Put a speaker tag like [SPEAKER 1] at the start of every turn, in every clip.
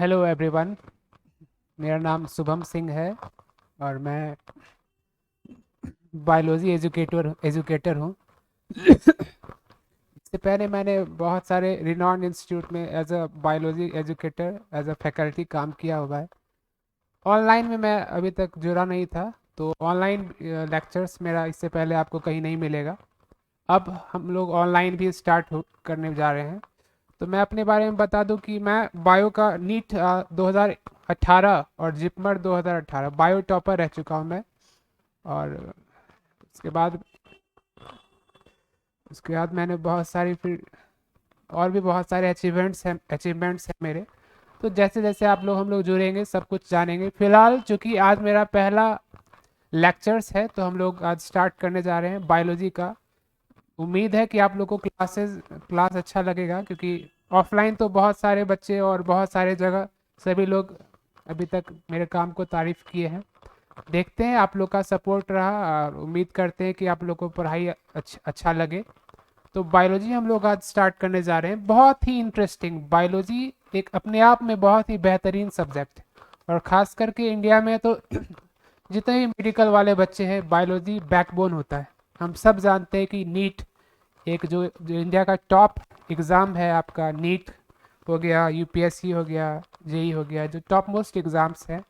[SPEAKER 1] Hello everyone. मेरा नाम शुभम सिंह है और मैं बायोलॉजी एजुकेटर हूँ। इससे पहले मैंने बहुत सारे रिनॉन्ड इंस्टीट्यूट में as a biology educator as a faculty काम किया हुआ है। ऑनलाइन में मैं अभी तक जुड़ा नहीं था, तो ऑनलाइन लेक्चर्स मेरा इससे पहले आपको कहीं नहीं मिलेगा। अब हम लोग ऑनलाइन भी करने जा रहे हैं। तो मैं अपने बारे में बता दूं कि मैं बायो का नीट 2018 और जिपमर 2018 बायो टॉपर रह चुका हूं मैं। और उसके बाद उसके बाद मैंने बहुत सारी फिर और भी बहुत सारे अचीवमेंट्स हैं मेरे। तो जैसे जैसे आप लोग हम लोग जुड़ेंगे सब कुछ जानेंगे। फिलहाल चूंकि आज मेरा पहला लेक्चर्स है, तो हम लोग आज स्टार्ट करने जा रहे हैं बायोलॉजी का। उम्मीद है कि आप लोग को क्लास अच्छा लगेगा, क्योंकि ऑफलाइन तो बहुत सारे बच्चे और बहुत सारे जगह सभी लोग अभी तक मेरे काम को तारीफ किए हैं। देखते हैं आप लोग का सपोर्ट रहा, और उम्मीद करते हैं कि आप लोग को पढ़ाई अच्छा लगे। तो बायोलॉजी हम लोग आज स्टार्ट करने जा रहे हैं। बहुत ही इंटरेस्टिंग बायोलॉजी एक अपने आप में बहुत ही बेहतरीन सब्जेक्ट है। और ख़ास करके इंडिया में तो जितने भी मेडिकल वाले बच्चे हैं, बायोलॉजी बैकबोन होता है। हम सब जानते हैं कि नीट एक जो इंडिया का टॉप एग्ज़ाम है, आपका नीट हो गया, यूपीएससी हो गया, जेई हो गया, जो टॉप मोस्ट एग्ज़ाम्स हैं,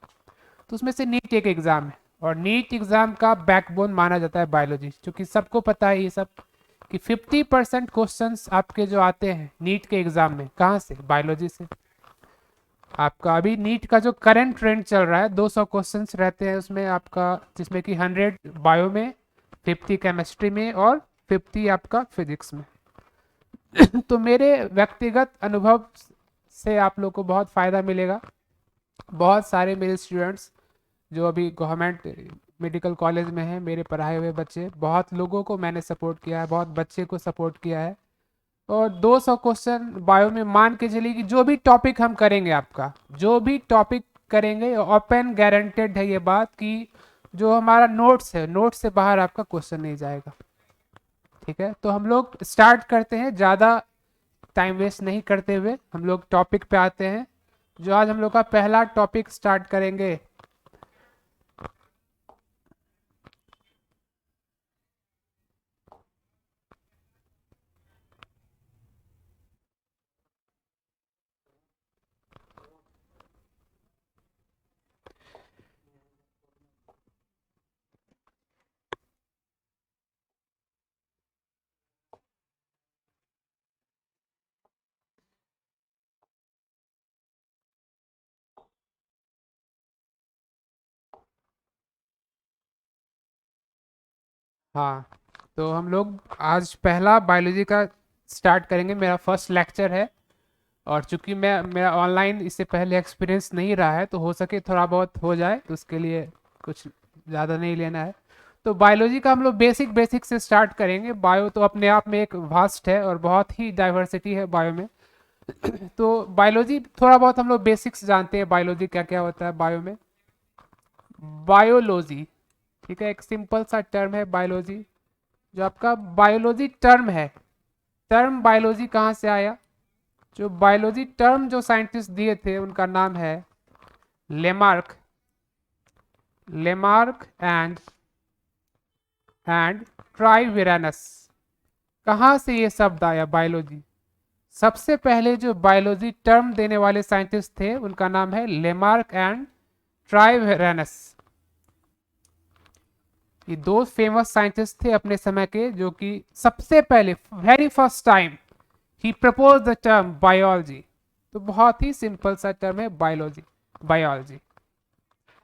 [SPEAKER 1] तो उसमें से नीट एक एग्ज़ाम है। और नीट एग्ज़ाम का बैकबोन माना जाता है बायोलॉजी, क्योंकि सबको पता है ये सब कि 50% क्वेश्चंस आपके जो आते हैं नीट के एग्ज़ाम में, कहाँ से? बायोलॉजी से। आपका अभी नीट का जो करंट ट्रेंड चल रहा है, 200 क्वेश्चंस रहते हैं उसमें आपका, जिसमें कि 100 बायो में, 50 केमिस्ट्री में और 50 आपका फिजिक्स में। तो मेरे व्यक्तिगत अनुभव से आप लोग को बहुत फ़ायदा मिलेगा। बहुत सारे मेरे स्टूडेंट्स जो अभी गवर्नमेंट मेडिकल कॉलेज में हैं, मेरे पढ़ाए हुए बच्चे, बहुत लोगों को मैंने सपोर्ट किया है, बहुत बच्चे को सपोर्ट किया है। और 200 क्वेश्चन बायो में, मान के चलिए कि जो भी टॉपिक हम करेंगे, आपका जो भी टॉपिक करेंगे, ओपन गारंटेड है ये बात कि जो हमारा नोट्स है, नोट्स से बाहर आपका क्वेश्चन नहीं जाएगा। ठीक है, तो हम लोग स्टार्ट करते हैं। ज़्यादा टाइम वेस्ट नहीं करते हुए हम लोग टॉपिक पे आते हैं। जो आज हम लोग का पहला टॉपिक स्टार्ट करेंगे, हाँ, तो हम लोग आज पहला बायोलॉजी का स्टार्ट करेंगे। मेरा फर्स्ट लेक्चर है, और चूंकि मेरा ऑनलाइन इससे पहले एक्सपीरियंस नहीं रहा है, तो हो सके थोड़ा बहुत हो जाए, तो उसके लिए कुछ ज़्यादा नहीं लेना है। तो बायोलॉजी का हम लोग बेसिक बेसिक से स्टार्ट करेंगे। बायो तो अपने आप में एक वास्ट है और बहुत ही डाइवर्सिटी है बायो में। तो बायोलॉजी थोड़ा बहुत हम लोग बेसिक्स जानते हैं, बायोलॉजी क्या क्या होता है बायो में। बायोलॉजी, ठीक है, एक सिंपल सा टर्म है बायोलॉजी। जो आपका बायोलॉजी टर्म है, टर्म बायोलॉजी कहाँ से आया? जो बायोलॉजी टर्म जो साइंटिस्ट दिए थे उनका नाम है लेमार्क। Lamarck and ट्राइवेरानस। कहाँ से ये शब्द आया बायोलॉजी? सबसे पहले जो बायोलॉजी टर्म देने वाले साइंटिस्ट थे उनका नाम है लेमार्क एंड ट्राइवेरानस। ये दो फेमस साइंटिस्ट थे अपने समय के, जो कि सबसे पहले, very first time, he propose the term biology. तो बहुत ही सिंपल सा टर्म है बायोलॉजी। बायोलॉजी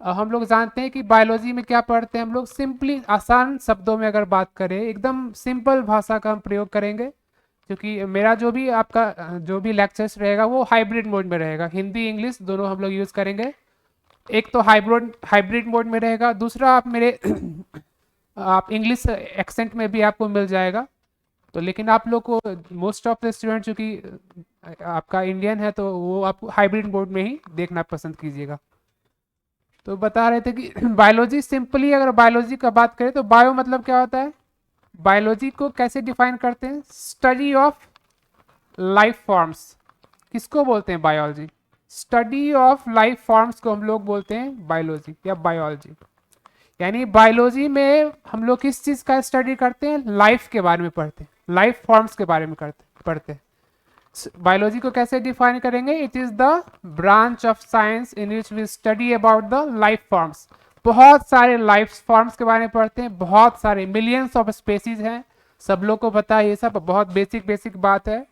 [SPEAKER 1] हम लोग जानते हैं कि बायोलॉजी में क्या पढ़ते हैं हम लोग। सिंपली आसान शब्दों में अगर बात करें, एकदम सिंपल भाषा का हम प्रयोग करेंगे, क्योंकि मेरा जो भी आपका जो भी लेक्चर्स रहेगा वो हाइब्रिड मोड में रहेगा। हिंदी इंग्लिश दोनों हम लोग यूज़ करेंगे। एक तो हाइब्रिड हाइब्रिड मोड में रहेगा, दूसरा आप मेरे आप इंग्लिश एक्सेंट में भी आपको मिल जाएगा। तो लेकिन आप लोग को मोस्ट ऑफ द स्टूडेंट चूंकि आपका इंडियन है, तो वो आप हाइब्रिड मोड में ही देखना पसंद कीजिएगा। तो बता रहे थे कि बायोलॉजी, सिंपली अगर बायोलॉजी का बात करें तो बायो मतलब क्या होता है? बायोलॉजी को कैसे डिफाइन करते हैं? Study of life forms. किसको बोलते हैं biology? Study of life forms को हम लोग बोलते हैं बायोलॉजी या बायोलॉजी। यानी बायोलॉजी में हम लोग किस चीज का स्टडी करते हैं, लाइफ के बारे में पढ़ते हैं, लाइफ फॉर्म्स के बारे में पढ़ते हैं। बायोलॉजी को कैसे डिफाइन करेंगे, it is the branch of science in which we study about the life forms. बहुत सारे लाइफ फॉर्म्स के बारे में पढ़ते हैं, बहुत सारे मिलियंस ऑफ स्पेसीज हैं, सब लोग को पता है, ये सब बहुत बेसिक बेसिक बात है।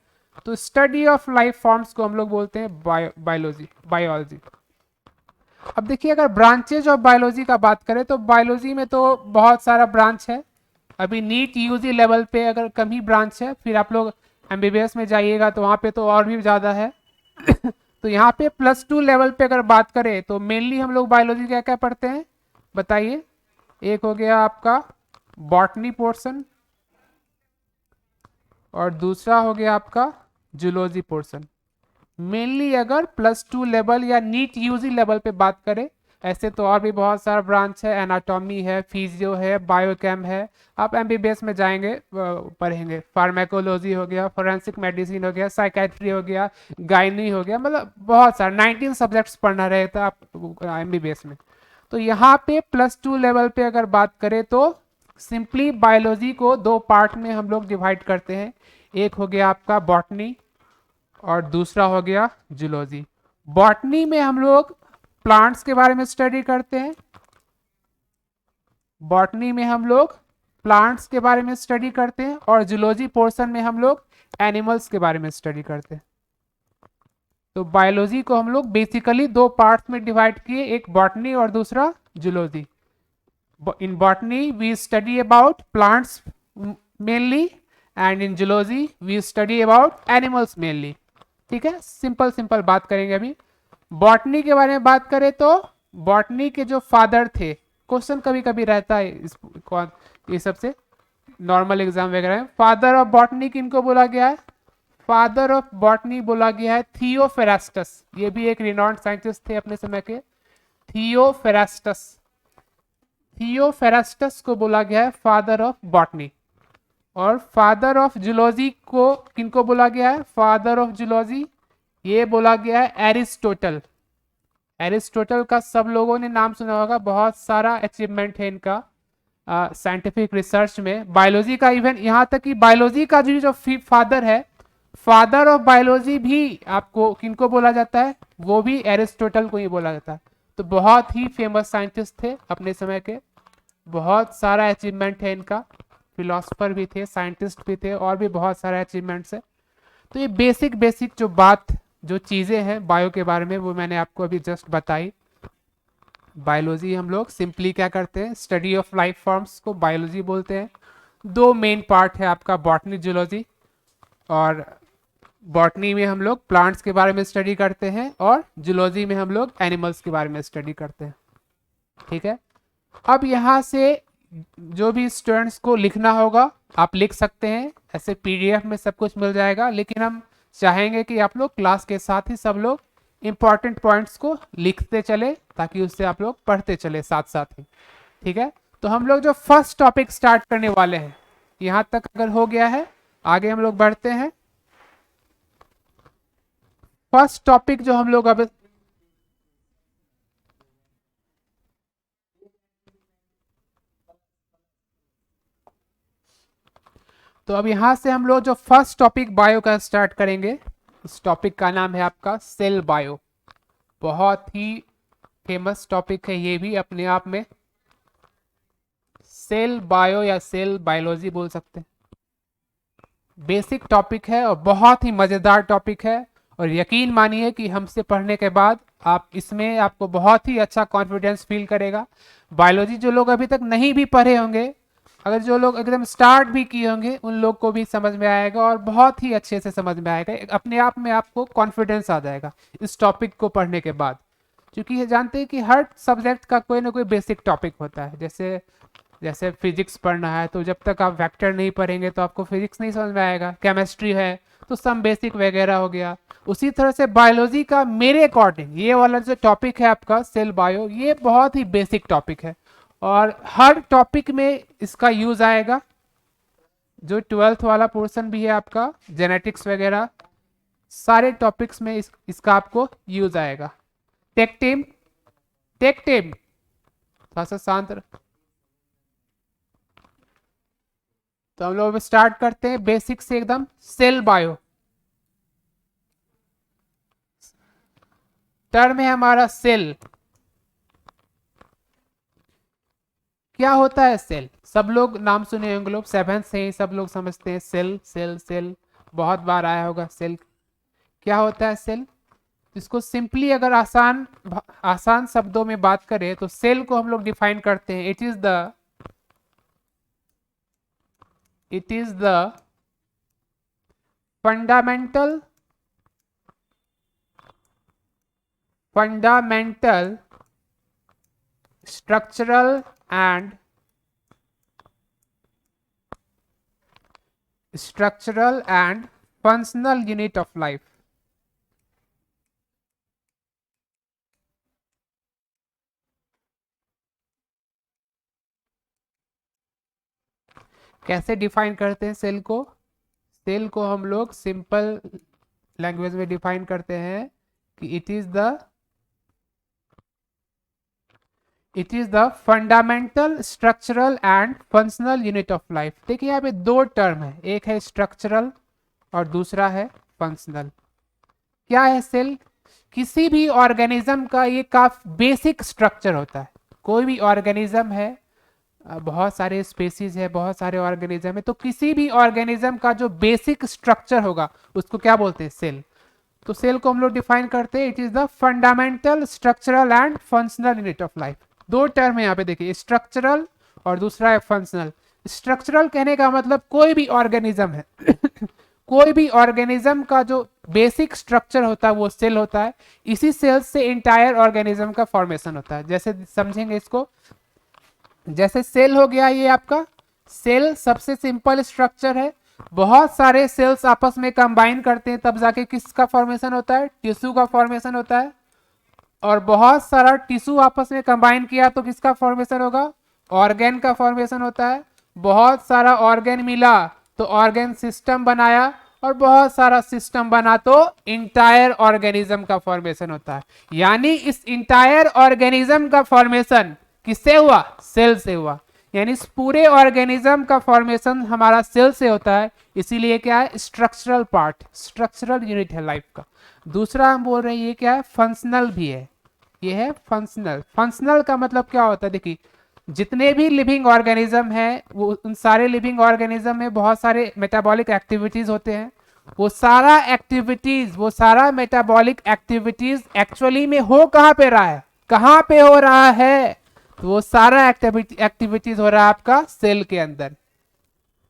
[SPEAKER 1] तो स्टडी ऑफ लाइफ फॉर्म्स को हम लोग बोलते हैं बायोलॉजी, बायोलॉजी। अब देखिए, अगर ब्रांचेज ऑफ बायोलॉजी का बात करें तो बायोलॉजी में तो बहुत सारा ब्रांच है। अभी नीट यूजी लेवल पे अगर कम ही ब्रांच है, फिर आप लोग एमबीबीएस में जाइएगा तो वहाँ पे तो और भी ज़्यादा है। तो यहाँ पे +2 लेवल पे अगर बात करें तो मेनली हम लोग बायोलॉजी क्या क्या पढ़ते हैं बताइए। एक हो गया आपका बॉटनी पोर्शन और दूसरा हो गया आपका जूलॉजी पोर्शन। मेनली अगर +2 लेवल या नीट यूजी लेवल पे बात करें, ऐसे तो और भी बहुत सारा ब्रांच है, एनाटॉमी है, फिजियो है, बायोकेम है। आप एमबीबीएस में जाएंगे पढ़ेंगे, फार्मेकोलॉजी हो गया, फोरेंसिक मेडिसिन हो गया, साइकेट्री हो गया, गायनी हो गया, मतलब बहुत सारा 19 सब्जेक्ट्स पढ़ना रहता आप एमबीबीएस में। तो यहाँ पे +2 लेवल पे अगर बात करें तो सिंपली बायोलॉजी को 2 पार्ट में हम लोग डिवाइड करते हैं। एक हो गया आपका बॉटनी और दूसरा हो गया जूलॉजी। बॉटनी में हम लोग प्लांट्स के बारे में स्टडी करते हैं, बॉटनी में हम लोग प्लांट्स के बारे में स्टडी करते हैं, और जूलॉजी पोर्शन में हम लोग एनिमल्स के बारे में स्टडी करते हैं। तो बायोलॉजी को हम लोग बेसिकली 2 पार्ट्स में डिवाइड किए, एक बॉटनी और दूसरा zoology. In botany we study about plants mainly and in zoology we study about animals mainly. ठीक है, सिंपल सिंपल बात करेंगे। अभी बॉटनी के बारे में बात करें तो बॉटनी के जो फादर थे, क्वेश्चन कभी कभी रहता है ये सबसे नॉर्मल एग्जाम वगैरह में, फादर ऑफ बॉटनी किनको बोला गया है, फादर ऑफ बॉटनी बोला गया है थियोफेरास्टस। ये भी एक रिनॉन्ड साइंटिस्ट थे अपने समय के, थियोफेरास्टस। थियोफेरास्टस को बोला गया है फादर ऑफ बॉटनी। और फादर ऑफ जूलॉजी को किनको बोला गया है, फादर ऑफ जूलॉजी ये बोला गया है एरिस्टोटल। एरिस्टोटल का सब लोगों ने नाम सुना होगा, बहुत सारा अचीवमेंट है इनका साइंटिफिक रिसर्च में, बायोलॉजी का। इवन यहाँ तक कि बायोलॉजी का जो फादर है, फादर ऑफ बायोलॉजी भी आपको किनको बोला जाता है, वो भी एरिस्टोटल को ही बोला जाता है। तो बहुत ही फेमस साइंटिस्ट थे अपने समय के, बहुत सारा अचीवमेंट है इनका, फिलोसफर भी थे, साइंटिस्ट भी थे, और भी बहुत सारे अचीवमेंट्स है। तो ये बेसिक बेसिक जो चीज़ें हैं बायो के बारे में वो मैंने आपको अभी जस्ट बताई। बायोलॉजी हम लोग सिंपली क्या करते हैं, स्टडी ऑफ लाइफ फॉर्म्स को बायोलॉजी बोलते हैं। 2 मेन पार्ट है आपका बॉटनी जूलॉजी, और बॉटनी में हम लोग प्लांट्स के बारे में स्टडी करते हैं और जूलॉजी में हम लोग एनिमल्स के बारे में स्टडी करते हैं। ठीक है, अब यहाँ से जो भी स्टूडेंट्स को लिखना होगा आप लिख सकते हैं, ऐसे पीडीएफ में सब कुछ मिल जाएगा, लेकिन हम चाहेंगे कि आप लोग क्लास के साथ ही सब लोग इंपॉर्टेंट पॉइंट्स को लिखते चले, ताकि उससे आप लोग पढ़ते चले साथ साथ ही। ठीक है, तो हम लोग जो फर्स्ट टॉपिक स्टार्ट करने वाले हैं, यहाँ तक अगर हो गया है, आगे हम लोग बढ़ते हैं। फर्स्ट टॉपिक जो हम लोग अब तो अब यहां से हम लोग जो फर्स्ट टॉपिक बायो का स्टार्ट करेंगे, उस टॉपिक का नाम है आपका सेल बायो। बहुत ही फेमस टॉपिक है ये भी अपने आप में, सेल बायो या सेल बायोलॉजी बोल सकते हैं। बेसिक टॉपिक है और बहुत ही मजेदार टॉपिक है, और यकीन मानिए कि हमसे पढ़ने के बाद आप इसमें आपको बहुत ही अच्छा कॉन्फिडेंस फील करेगा। बायोलॉजी जो लोग अभी तक नहीं भी पढ़े होंगे, अगर जो लोग एकदम स्टार्ट भी किए होंगे, उन लोग को भी समझ में आएगा और बहुत ही अच्छे से समझ में आएगा। अपने आप में आपको कॉन्फिडेंस आ जाएगा इस टॉपिक को पढ़ने के बाद, क्योंकि ये जानते हैं कि हर सब्जेक्ट का कोई ना कोई बेसिक टॉपिक होता है। जैसे फिजिक्स पढ़ना है तो जब तक आप वेक्टर नहीं पढ़ेंगे तो आपको फिजिक्स नहीं समझ में आएगा। केमिस्ट्री है तो सम बेसिक वगैरह हो गया। उसी तरह से बायोलॉजी का मेरे अकॉर्डिंग ये वाला जो टॉपिक है आपका सेल बायो, ये बहुत ही बेसिक टॉपिक है, और हर टॉपिक में इसका यूज आएगा। जो 12th वाला पोर्शन भी है आपका जेनेटिक्स वगैरह, सारे टॉपिक्स में इसका आपको यूज आएगा। टेक टीम, टेक टीम थोड़ा सा शांत तो हम लोग स्टार्ट करते हैं बेसिक से एकदम। सेल बायो टर्म है हमारा सेल। क्या होता है सेल? सब लोग नाम सुने होंगे, लोग 7th से ही सब लोग समझते हैं सेल सेल सेल, बहुत बार आया होगा सेल। क्या होता है सेल? इसको सिंपली अगर आसान शब्दों में बात करें तो सेल को हम लोग डिफाइन करते हैं, it is the fundamental structural and functional unit of life। कैसे डिफाइन करते हैं सेल को? सेल को हम लोग सिंपल लैंग्वेज में डिफाइन करते हैं कि it is the fundamental structural and functional unit of life. देखिए यहाँ पे दो टर्म है, एक है स्ट्रक्चरल और दूसरा है फंक्शनल। क्या है सेल? किसी भी ऑर्गेनिज्म का ये काफी बेसिक स्ट्रक्चर होता है। कोई भी ऑर्गेनिज्म है, बहुत सारे स्पेसीज है, बहुत सारे ऑर्गेनिज्म है, तो किसी भी ऑर्गेनिज्म का जो बेसिक स्ट्रक्चर होगा उसको क्या बोलते हैं? सेल। तो सेल को हम लोग डिफाइन करते हैं, it is the fundamental structural and functional unit of life. दो टर्म है यहाँ पे देखिए, स्ट्रक्चरल और दूसरा है फंक्शनल। स्ट्रक्चरल कहने का मतलब कोई भी ऑर्गेनिज्म है कोई भी ऑर्गेनिज्म का जो बेसिक स्ट्रक्चर होता है वो सेल होता है। इसी सेल से इंटायर ऑर्गेनिज्म का फॉर्मेशन होता है। जैसे समझेंगे इसको, जैसे सेल हो गया ये आपका, सेल सबसे सिंपल स्ट्रक्चर है, बहुत सारे सेल्स आपस में कंबाइन करते हैं तब जाके किसका फॉर्मेशन होता है? टिश्यू का फॉर्मेशन होता है। और बहुत सारा टिश्यू आपस में कंबाइन किया तो किसका फॉर्मेशन होगा? ऑर्गेन का फॉर्मेशन होता है। बहुत सारा ऑर्गेन मिला तो ऑर्गेन सिस्टम बनाया, और बहुत सारा सिस्टम बना तो इंटायर ऑर्गेनिज्म का फॉर्मेशन होता है। यानी इस इंटायर ऑर्गेनिज्म का फॉर्मेशन किससे हुआ? सेल से हुआ। यानी इस पूरे ऑर्गेनिज्म का फॉर्मेशन हमारा सेल से होता है। इसीलिए क्या है? स्ट्रक्चरल पार्ट, स्ट्रक्चरल यूनिट है लाइफ का। दूसरा हम बोल रहे हैं ये क्या है? फंक्शनल भी है, ये है फंक्शनल। फंक्शनल का मतलब क्या होता है? देखिए जितने भी लिविंग ऑर्गेनिज्म है वो, उन सारे लिविंग ऑर्गेनिज्म में बहुत सारे मेटाबॉलिक एक्टिविटीज होते हैं। वो सारा मेटाबॉलिक एक्टिविटीज एक्चुअली में हो कहाँ पे रहा है? कहाँ पे हो रहा है? तो वो सारा एक्टिविटीज हो रहा है आपका सेल के अंदर।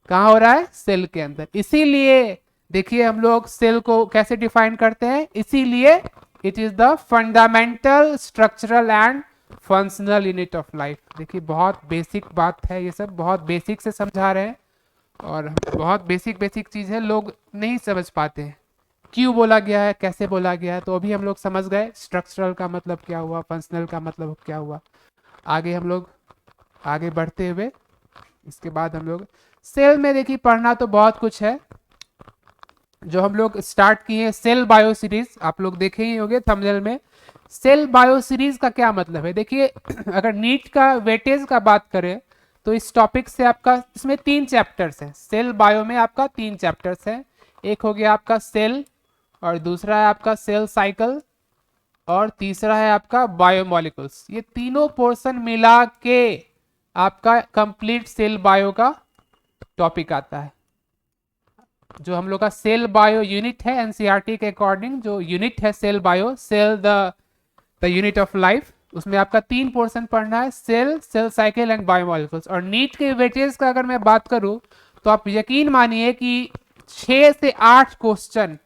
[SPEAKER 1] कहाँ हो रहा है? सेल के अंदर। इसीलिए देखिए हम लोग सेल को कैसे डिफाइन करते हैं, इसीलिए it is the fundamental structural and functional unit of life. देखिए बहुत बेसिक बात है, ये सब बहुत बेसिक से समझा रहे हैं और बहुत बेसिक चीज है, लोग नहीं समझ पाते हैं क्यों बोला गया है, कैसे बोला गया है। तो अभी हम लोग समझ गए स्ट्रक्चरल का मतलब क्या हुआ, फंक्शनल का मतलब क्या हुआ। आगे हम लोग आगे बढ़ते हुए इसके बाद हम लोग सेल में देखिए पढ़ना तो बहुत कुछ है। जो हम लोग स्टार्ट किए सेल बायो सीरीज, आप लोग देखे ही होंगे थंबनेल में। सेल बायो सीरीज का क्या मतलब है? देखिए अगर नीट का वेटेज का बात करें तो इस टॉपिक से आपका, इसमें 3 चैप्टर्स हैं। सेल बायो में आपका 3 चैप्टर्स हैं। एक हो गया आपका सेल, और दूसरा है आपका सेल साइकिल, और तीसरा है आपका बायोमोलिकुल्स। ये तीनों पोर्शन मिला के आपका कंप्लीट सेल बायो का टॉपिक आता है। जो हम लोग का सेल बायो यूनिट है एनसीईआरटी के अकॉर्डिंग, जो यूनिट है cell bio, cell the unit of life, उसमें आपका 3 पोर्शन पढ़ना है, cell, cell cycle and biomolecules. और नीट के वेटेज का अगर मैं बात करूं तो आप यकीन मानिए कि 6 से 8 क्वेश्चन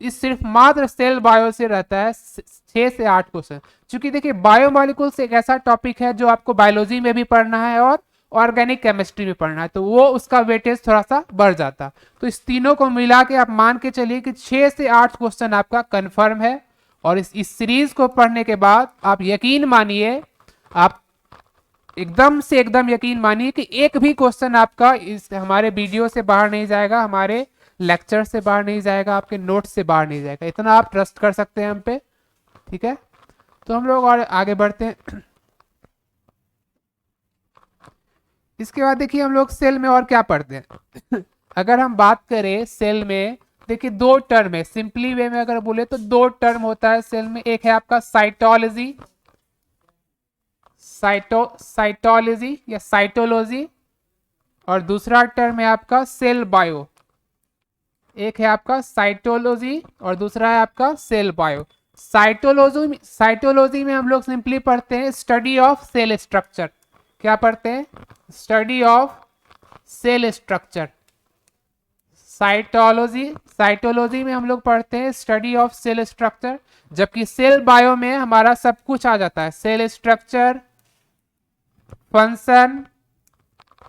[SPEAKER 1] इस सिर्फ मात्र सेल बायो से रहता है। 6 से 8 क्वेश्चन। क्योंकि देखिए बायोमोलिकुल्स एक ऐसा टॉपिक है जो आपको बायोलॉजी में भी पढ़ना है और ऑर्गेनिक केमिस्ट्री में पढ़ना है, तो वो उसका वेटेज थोड़ा सा बढ़ जाता। तो इस तीनों को मिला के आप मान के चलिए कि 6 से 8 क्वेश्चन आपका कंफर्म है। और इस सीरीज को पढ़ने के बाद आप यकीन मानिए, आप एकदम यकीन मानिए कि एक भी क्वेश्चन आपका इस हमारे वीडियो से बाहर नहीं जाएगा, हमारे लेक्चर से बाहर नहीं जाएगा, आपके नोट्स से बाहर नहीं जाएगा, इतना आप ट्रस्ट कर सकते हैं हम पे। ठीक है, तो हम लोग और आगे बढ़ते हैं। इसके बाद देखिए हम लोग सेल में और क्या पढ़ते हैं। अगर हम बात करें सेल में, देखिए दो टर्म है, सिंपली वे में अगर बोले तो दो टर्म होता है सेल में। एक है आपका साइटोलॉजी, साइटोलॉजी या साइटोलॉजी, और दूसरा टर्म है आपका सेल बायो। एक है आपका साइटोलॉजी और दूसरा है आपका सेल बायो। साइटोलॉजी में हम लोग सिंपली पढ़ते हैं स्टडी ऑफ सेल स्ट्रक्चर। क्या पढ़ते हैं? Study of cell structure. Cytology में हम लोग पढ़ते हैं स्टडी ऑफ सेल स्ट्रक्चर, जबकि सेल बायो में हमारा सब कुछ आ जाता है, cell structure, function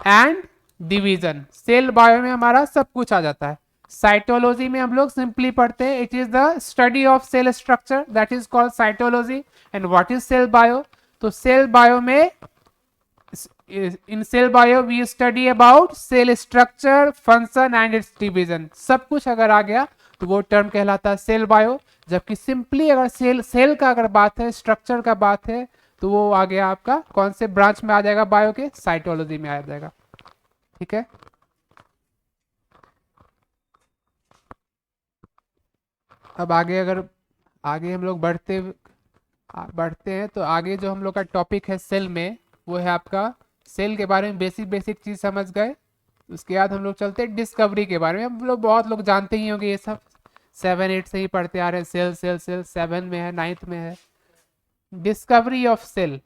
[SPEAKER 1] and division. Cell bio में हमारा सब कुछ आ जाता है। साइटोलॉजी में हम लोग सिंपली पढ़ते हैं it is the study of cell structure, that is called cytology. And what is cell bio? तो सेल बायो में, in cell bio we study about cell structure, function and its division। सब कुछ अगर आ गया तो वो टर्म कहलाता है सेल बायो। जबकि सिंपली अगर सेल का अगर बात है, स्ट्रक्चर का बात है, तो वो आ गया आपका कौन से ब्रांच में आ जाएगा बायो के? साइटोलॉजी में आ जाएगा। ठीक है, अब आगे अगर आगे हम लोग बढ़ते हैं तो आगे जो हम लोग का टॉपिक है सेल में, वो है आपका सेल के बारे में बेसिक चीज समझ गए। उसके बाद हम लोग चलते हैं डिस्कवरी के बारे में। हम लोग बहुत लोग जानते ही होंगे, ये सब 7-8 से ही पढ़ते आ रहे हैं। सेल सेल सेल 7 में है, 9th में है। Discovery of cell,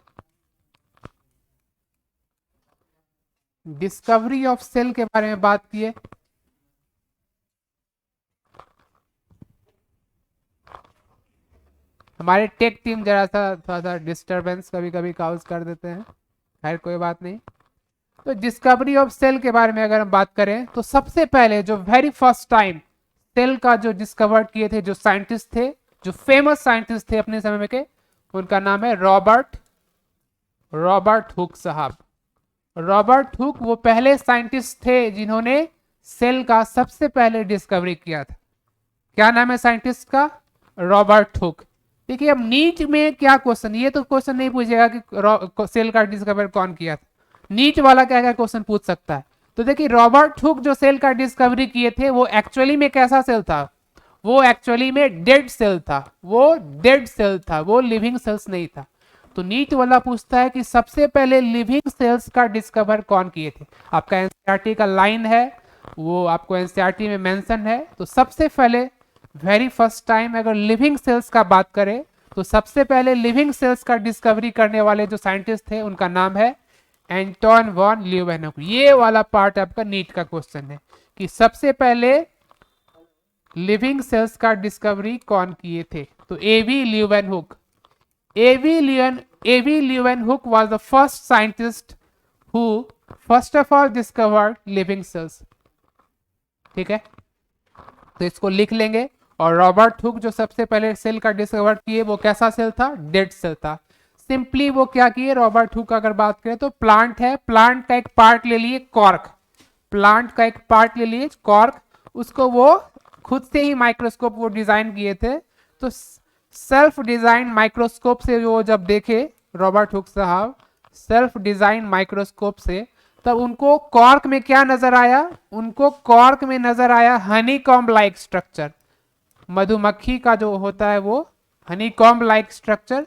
[SPEAKER 1] discovery of cell के बारे में बात किए। हमारे टेक टीम जरा सा थोड़ा सा डिस्टरबेंस कभी कभी काउज कर देते हैं, खैर कोई बात नहीं। तो डिस्कवरी ऑफ सेल के बारे में अगर हम बात करें तो सबसे पहले जो वेरी फर्स्ट टाइम सेल का जो डिस्कवर किए थे, जो साइंटिस्ट थे, जो फेमस साइंटिस्ट थे अपने समय में के, उनका नाम है रॉबर्ट हुक साहब। रॉबर्ट हुक वो पहले साइंटिस्ट थे जिन्होंने सेल का सबसे पहले डिस्कवरी किया था। क्या नाम है साइंटिस्ट का? Robert Hooke. देखिए अब नीट में क्या क्वेश्चन, ये तो क्वेश्चन नहीं पूछेगा कि सेल का डिस्कवर कौन किया था। नीट वाला क्या क्या क्वेश्चन पूछ सकता है। तो देखिए रॉबर्ट हुक जो सेल का डिस्कवरी किए थे, वो एक्चुअली में कैसा सेल था? वो एक्चुअली में डेड सेल था। वो डेड सेल था, वो लिविंग सेल्स नहीं था। तो नीट वाला पूछता है कि सबसे पहले लिविंग सेल्स का डिस्कवर कौन किए थे। आपका एनसीईआरटी का लाइन है, वो आपको एनसीईआरटी में मेंशन है। तो सबसे पहले वेरी फर्स्ट टाइम अगर लिविंग सेल्स का बात करें, तो सबसे पहले लिविंग सेल्स का डिस्कवरी करने वाले जो साइंटिस्ट थे, उनका नाम है एंटोन वॉन ल्यूवेनहुक। ये वाला पार्ट आपका नीट का क्वेश्चन है कि सबसे पहले लिविंग सेल्स का डिस्कवरी कौन किए थे। तो AV Leeuwenhoek. AV Leeuwenhoek was the first scientist who first of all discovered living cells. ठीक है, तो इसको लिख लेंगे। और रॉबर्ट हुक जो सबसे पहले सेल का डिस्कवर किए, वो कैसा सेल था? डेड सेल था। सिंपली वो क्या किए रॉबर्ट हुक, अगर बात करें तो प्लांट है, प्लांट का एक पार्ट ले लिए कॉर्क, प्लांट का एक पार्ट ले लिए कॉर्क, उसको वो खुद से ही माइक्रोस्कोप वो डिजाइन किए थे। तो सेल्फ डिजाइन माइक्रोस्कोप से वो जब देखे रॉबर्ट हुक साहब, सेल्फ डिजाइन माइक्रोस्कोप से, तब उनको कॉर्क में क्या नजर आया? उनको कॉर्क में नजर आया हनीकॉम्ब लाइक स्ट्रक्चर। मधुमक्खी का जो होता है वो हनीकॉम्ब लाइक स्ट्रक्चर,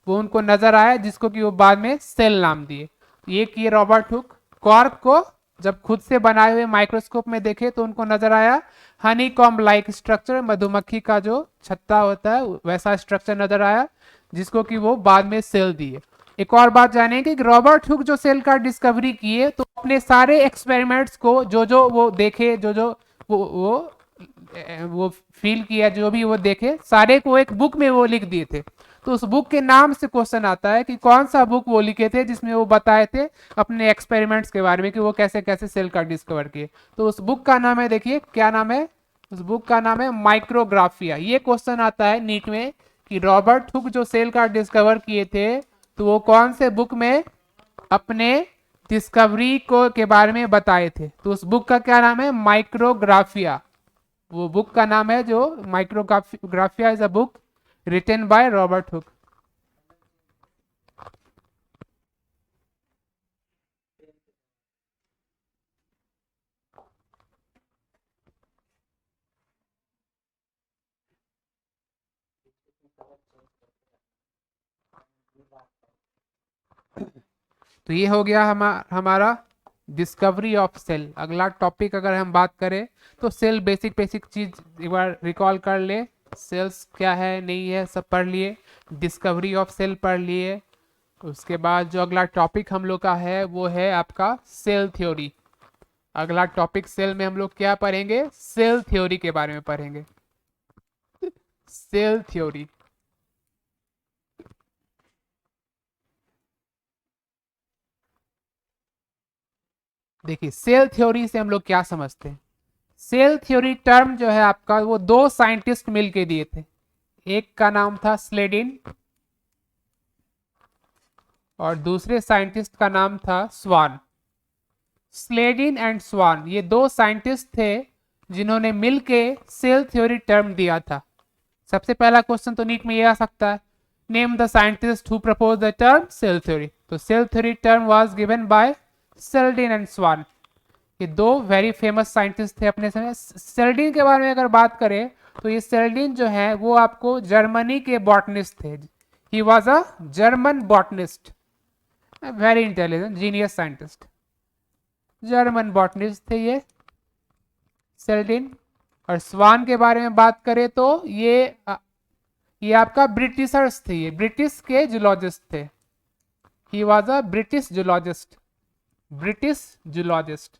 [SPEAKER 1] वो उनको नजर आया, जिसको कि वो बाद में सेल नाम दिए। ये किए रॉबर्ट हुक। कॉर्क को जब खुद से बनाए हुए माइक्रोस्कोप में देखे तो उनको नजर आया हनीकॉम्ब लाइक स्ट्रक्चर, मधुमक्खी का जो छत्ता होता है वैसा स्ट्रक्चर नजर आया, जिसको कि वो बाद में सेल दिए। एक और बात जानेंगे कि रॉबर्ट हुक जो सेल का डिस्कवरी किए, तो अपने सारे एक्सपेरिमेंट्स को जो वो देखे, जो वो फील किया, जो भी वो देखे, सारे को एक बुक में वो लिख दिए थे। तो उस बुक के नाम से क्वेश्चन आता है कि कौन सा बुक वो लिखे थे जिसमें वो बताए थे अपने एक्सपेरिमेंट्स के बारे में कि वो कैसे कैसे सेल का डिस्कवर किए। तो उस बुक का नाम है, देखिए क्या नाम है उस बुक का? नाम है माइक्रोग्राफिया। ये क्वेश्चन आता है नीट में कि रॉबर्ट हुक जो सेल का डिस्कवर किए थे, तो वो कौन से बुक में अपने डिस्कवरी को के बारे में बताए थे। तो उस बुक का क्या नाम है? माइक्रोग्राफिया। वो बुक का नाम है जो Micrographia is a book written by Robert Hooke. तो ये हो गया हमारा डिस्कवरी ऑफ सेल। अगला टॉपिक अगर हम बात करें तो सेल बेसिक बेसिक चीज एक बार रिकॉल कर ले। सेल्स क्या है नहीं है सब पढ़ लिए, डिस्कवरी ऑफ सेल पढ़ लिए। उसके बाद जो अगला टॉपिक हम लोग का है वो है आपका सेल थ्योरी। अगला टॉपिक सेल में हम लोग क्या पढ़ेंगे, सेल थ्योरी के बारे में पढ़ेंगे। सेल थ्योरी, देखिए सेल थ्योरी से हम लोग क्या समझते हैं। सेल थ्योरी टर्म जो है आपका वो दो साइंटिस्ट मिलके दिए थे। एक का नाम था स्लेडिन और दूसरे साइंटिस्ट का नाम था स्वान। स्लेडिन एंड स्वान ये दो साइंटिस्ट थे जिन्होंने मिलके सेल थ्योरी टर्म दिया था। सबसे पहला क्वेश्चन तो नीट में ये आ सकता है, name the scientist who propose the term cell theory. तो cell theory term was given by Schleiden and Schwann. ये दो वेरी फेमस साइंटिस्ट थे अपने समय। सेल्डिन के बारे में अगर बात करें तो ये सेल्डिन जो है वो आपको जर्मनी के बॉटनिस्ट थे। He was a German botanist, very intelligent genius scientist, German botanist थे ये सेल्डिन। और स्वान के बारे में बात करें तो ये आपका ब्रिटिशर्स थे, ये ब्रिटिश के जूलॉजिस्ट थे। He was a British zoologist, British zoologist.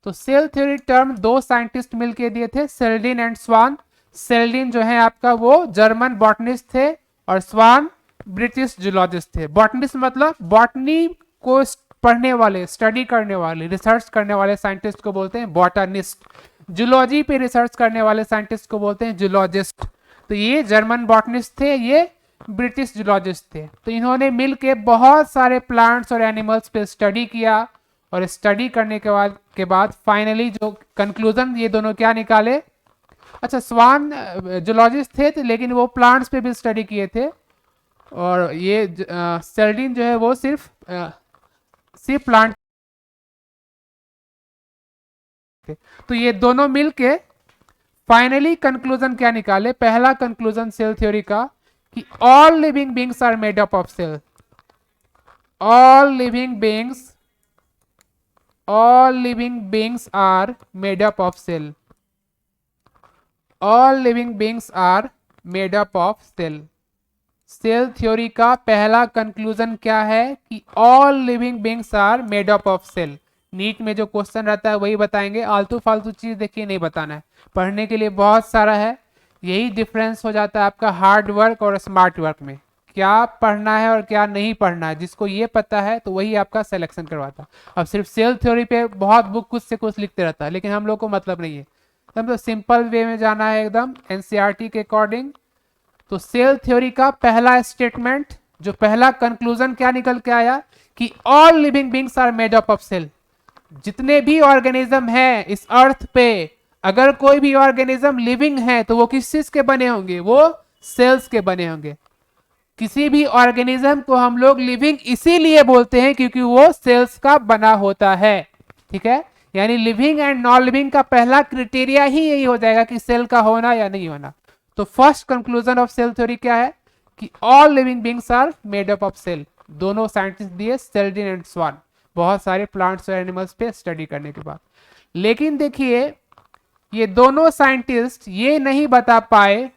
[SPEAKER 1] तो सेल थ्योरी टर्म दो साइंटिस्ट मिलके दिए थे, सेल्डिन एंड स्वान। सेल्डिन जो है आपका वो जर्मन बॉटनिस्ट थे और स्वान ब्रिटिश जूलॉजिस्ट थे। बॉटनिस्ट मतलब बॉटनी को पढ़ने वाले, स्टडी करने वाले, रिसर्च करने वाले साइंटिस्ट को बोलते हैं बॉटनिस्ट। जूलॉजी पे रिसर्च करने वाले साइंटिस्ट को बोलते हैं जूलॉजिस्ट। तो ये जर्मन बॉटनिस्ट थे, ये ब्रिटिश जूलॉजिस्ट थे। तो इन्होंने मिलके बहुत सारे प्लांट्स और एनिमल्स पे स्टडी किया और स्टडी करने के बाद फाइनली जो कंक्लूजन ये दोनों क्या निकाले। अच्छा स्वान जूलॉजिस्ट थे तो लेकिन वो प्लांट्स पे भी स्टडी किए थे और ये सेल्डिन जो है वो सिर्फ प्लांट थे। तो ये दोनों मिलके फाइनली कंक्लूजन क्या निकाले। पहला कंक्लूजन सेल थ्योरी का कि all living beings are made up of cell. All living beings, all living beings are made up of cell. all living beings are made up of cell. Cell theory का पहला conclusion क्या है कि all living beings are made up of cell. NEET में जो question रहता है वही बताएंगे, आलतू फालतू चीज देखिए नहीं बताना है। पढ़ने के लिए बहुत सारा है, यही डिफरेंस हो जाता है आपका हार्ड वर्क और स्मार्ट वर्क में। क्या पढ़ना है और क्या नहीं पढ़ना है, जिसको ये पता है तो वही आपका सिलेक्शन करवाता है। अब सिर्फ सेल थ्योरी पे बहुत बुक कुछ से कुछ लिखते रहता है, लेकिन हम लोग को मतलब नहीं है, हम तो सिंपल वे में जाना है एकदम एनसीईआरटी के अकॉर्डिंग। तो सेल थ्योरी का पहला स्टेटमेंट, जो पहला कंक्लूजन क्या निकल के आया कि all living beings are made up of cell. जितने भी ऑर्गेनिज्म है इस अर्थ पे, अगर कोई भी ऑर्गेनिज्म लिविंग है तो वो किस चीज के बने होंगे, वो सेल्स के बने होंगे। किसी भी ऑर्गेनिज्म को हम लोग लिविंग इसीलिए बोलते हैं क्योंकि वो सेल्स का बना होता है। ठीक है, यानी लिविंग एंड नॉन लिविंग का पहला क्राइटेरिया ही यही हो जाएगा कि सेल का होना या नहीं होना। तो first conclusion of cell theory क्या है कि all living beings are made up of cell. दोनों साइंटिस्ट दिए सेल्डिन एंड स्वान, बहुत सारे प्लांट्स और एनिमल्स पे स्टडी करने के बाद। लेकिन देखिए ये दोनों साइंटिस्ट ये नहीं बता पाए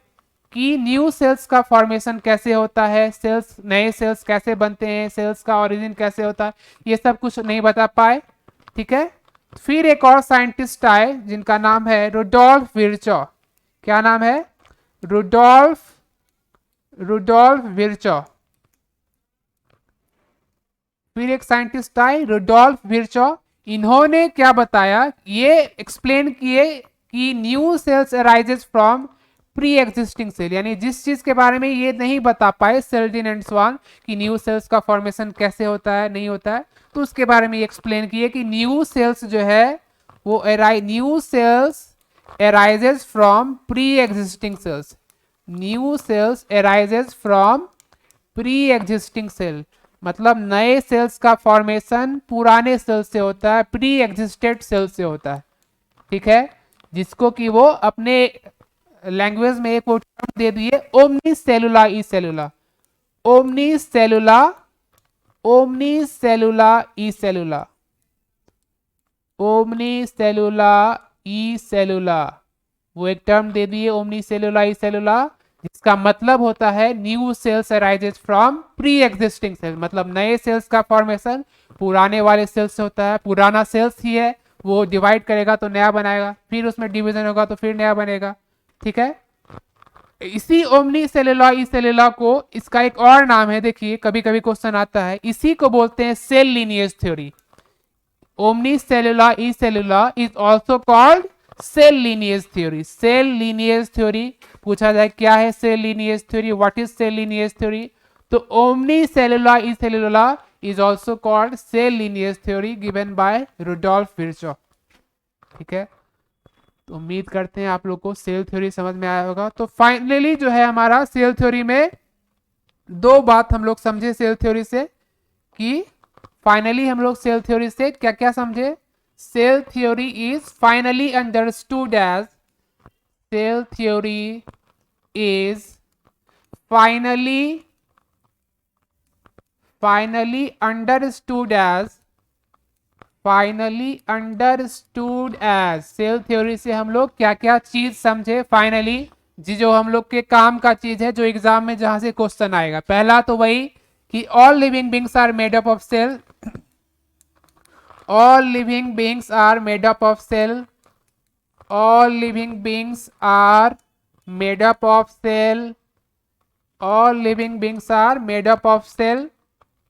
[SPEAKER 1] कि न्यू सेल्स का फॉर्मेशन कैसे होता है, सेल्स नए सेल्स कैसे बनते हैं, सेल्स का ओरिजिन कैसे होता है, ये सब कुछ नहीं बता पाए। ठीक है, फिर एक और साइंटिस्ट आए जिनका नाम है रुडोल्फ विर्चो। क्या नाम है, रुडोल्फ विर्चो। फिर एक साइंटिस्ट आए रुडोल्फ विर्चो। इन्होंने क्या बताया, ये एक्सप्लेन किए कि new cells arises from pre existing cell. यानी जिस चीज के बारे में ये नहीं बता पाए सेल्डिन एंड स्वान कि न्यू सेल्स का फॉर्मेशन कैसे होता है नहीं होता है, तो उसके बारे में ये एक्सप्लेन किए कि न्यू सेल्स जो है वो new sales arises from pre-existing cells. New cells arises from pre-existing cell. मतलब नए सेल्स का फॉर्मेशन पुराने सेल से होता है, प्री एग्जिस्टेड सेल से होता है, ठीक है, जिसको कि वो अपने लैंग्वेज में एक टर्म दे दिए, ओमनी सेलुला ई सेलुला, ओमनी सेलुला, ओमनी सेलुला ई सेलुला, ओमनी सेलुला ई सेलुला, वो एक टर्म दे दिए ओमनी सेलुला ई सेलुला, जिसका मतलब होता है new cells arises from pre existing cell. मतलब नए सेल्स का फॉर्मेशन पुराने वाले सेल्स से होता है, पुराना सेल्स ही है, वो डिवाइड करेगा तो नया बनाएगा, फिर उसमें डिवीजन होगा तो फिर नया बनेगा, ठीक है। इसी ओमनी सेलुला ई सेलुला को, इसका एक और नाम है, देखिए कभी कभी क्वेश्चन आता है, इसी को बोलते हैं cell lineage theory. Omnis cellula E cellula is also called cell lineage theory. Cell lineage theory पूछा जाए क्या है cell lineage theory, what is cell lineage theory, तो omnis cellula E cellula is also called cell lineage theory given by Rudolf Virchow, ठीक है। तो उम्मीद करते हैं आप लोग को सेल थ्योरी समझ में आया होगा। तो फाइनली जो है हमारा सेल थ्योरी में दो बात हम लोग समझे सेल थ्योरी से, कि फाइनली हम लोग सेल थ्योरी से क्या क्या समझे। Cell theory is finally understood as, cell theory is finally understood as, finally understood as, cell theory से हम लोग क्या क्या चीज समझे फाइनली, जी जो हम लोग के काम का चीज है, जो एग्जाम में जहां से क्वेश्चन आएगा। पहला तो वही कि all living beings are made up of cell, all living beings are made up of cell, all living beings are made up of cell, all living beings are made up of cell।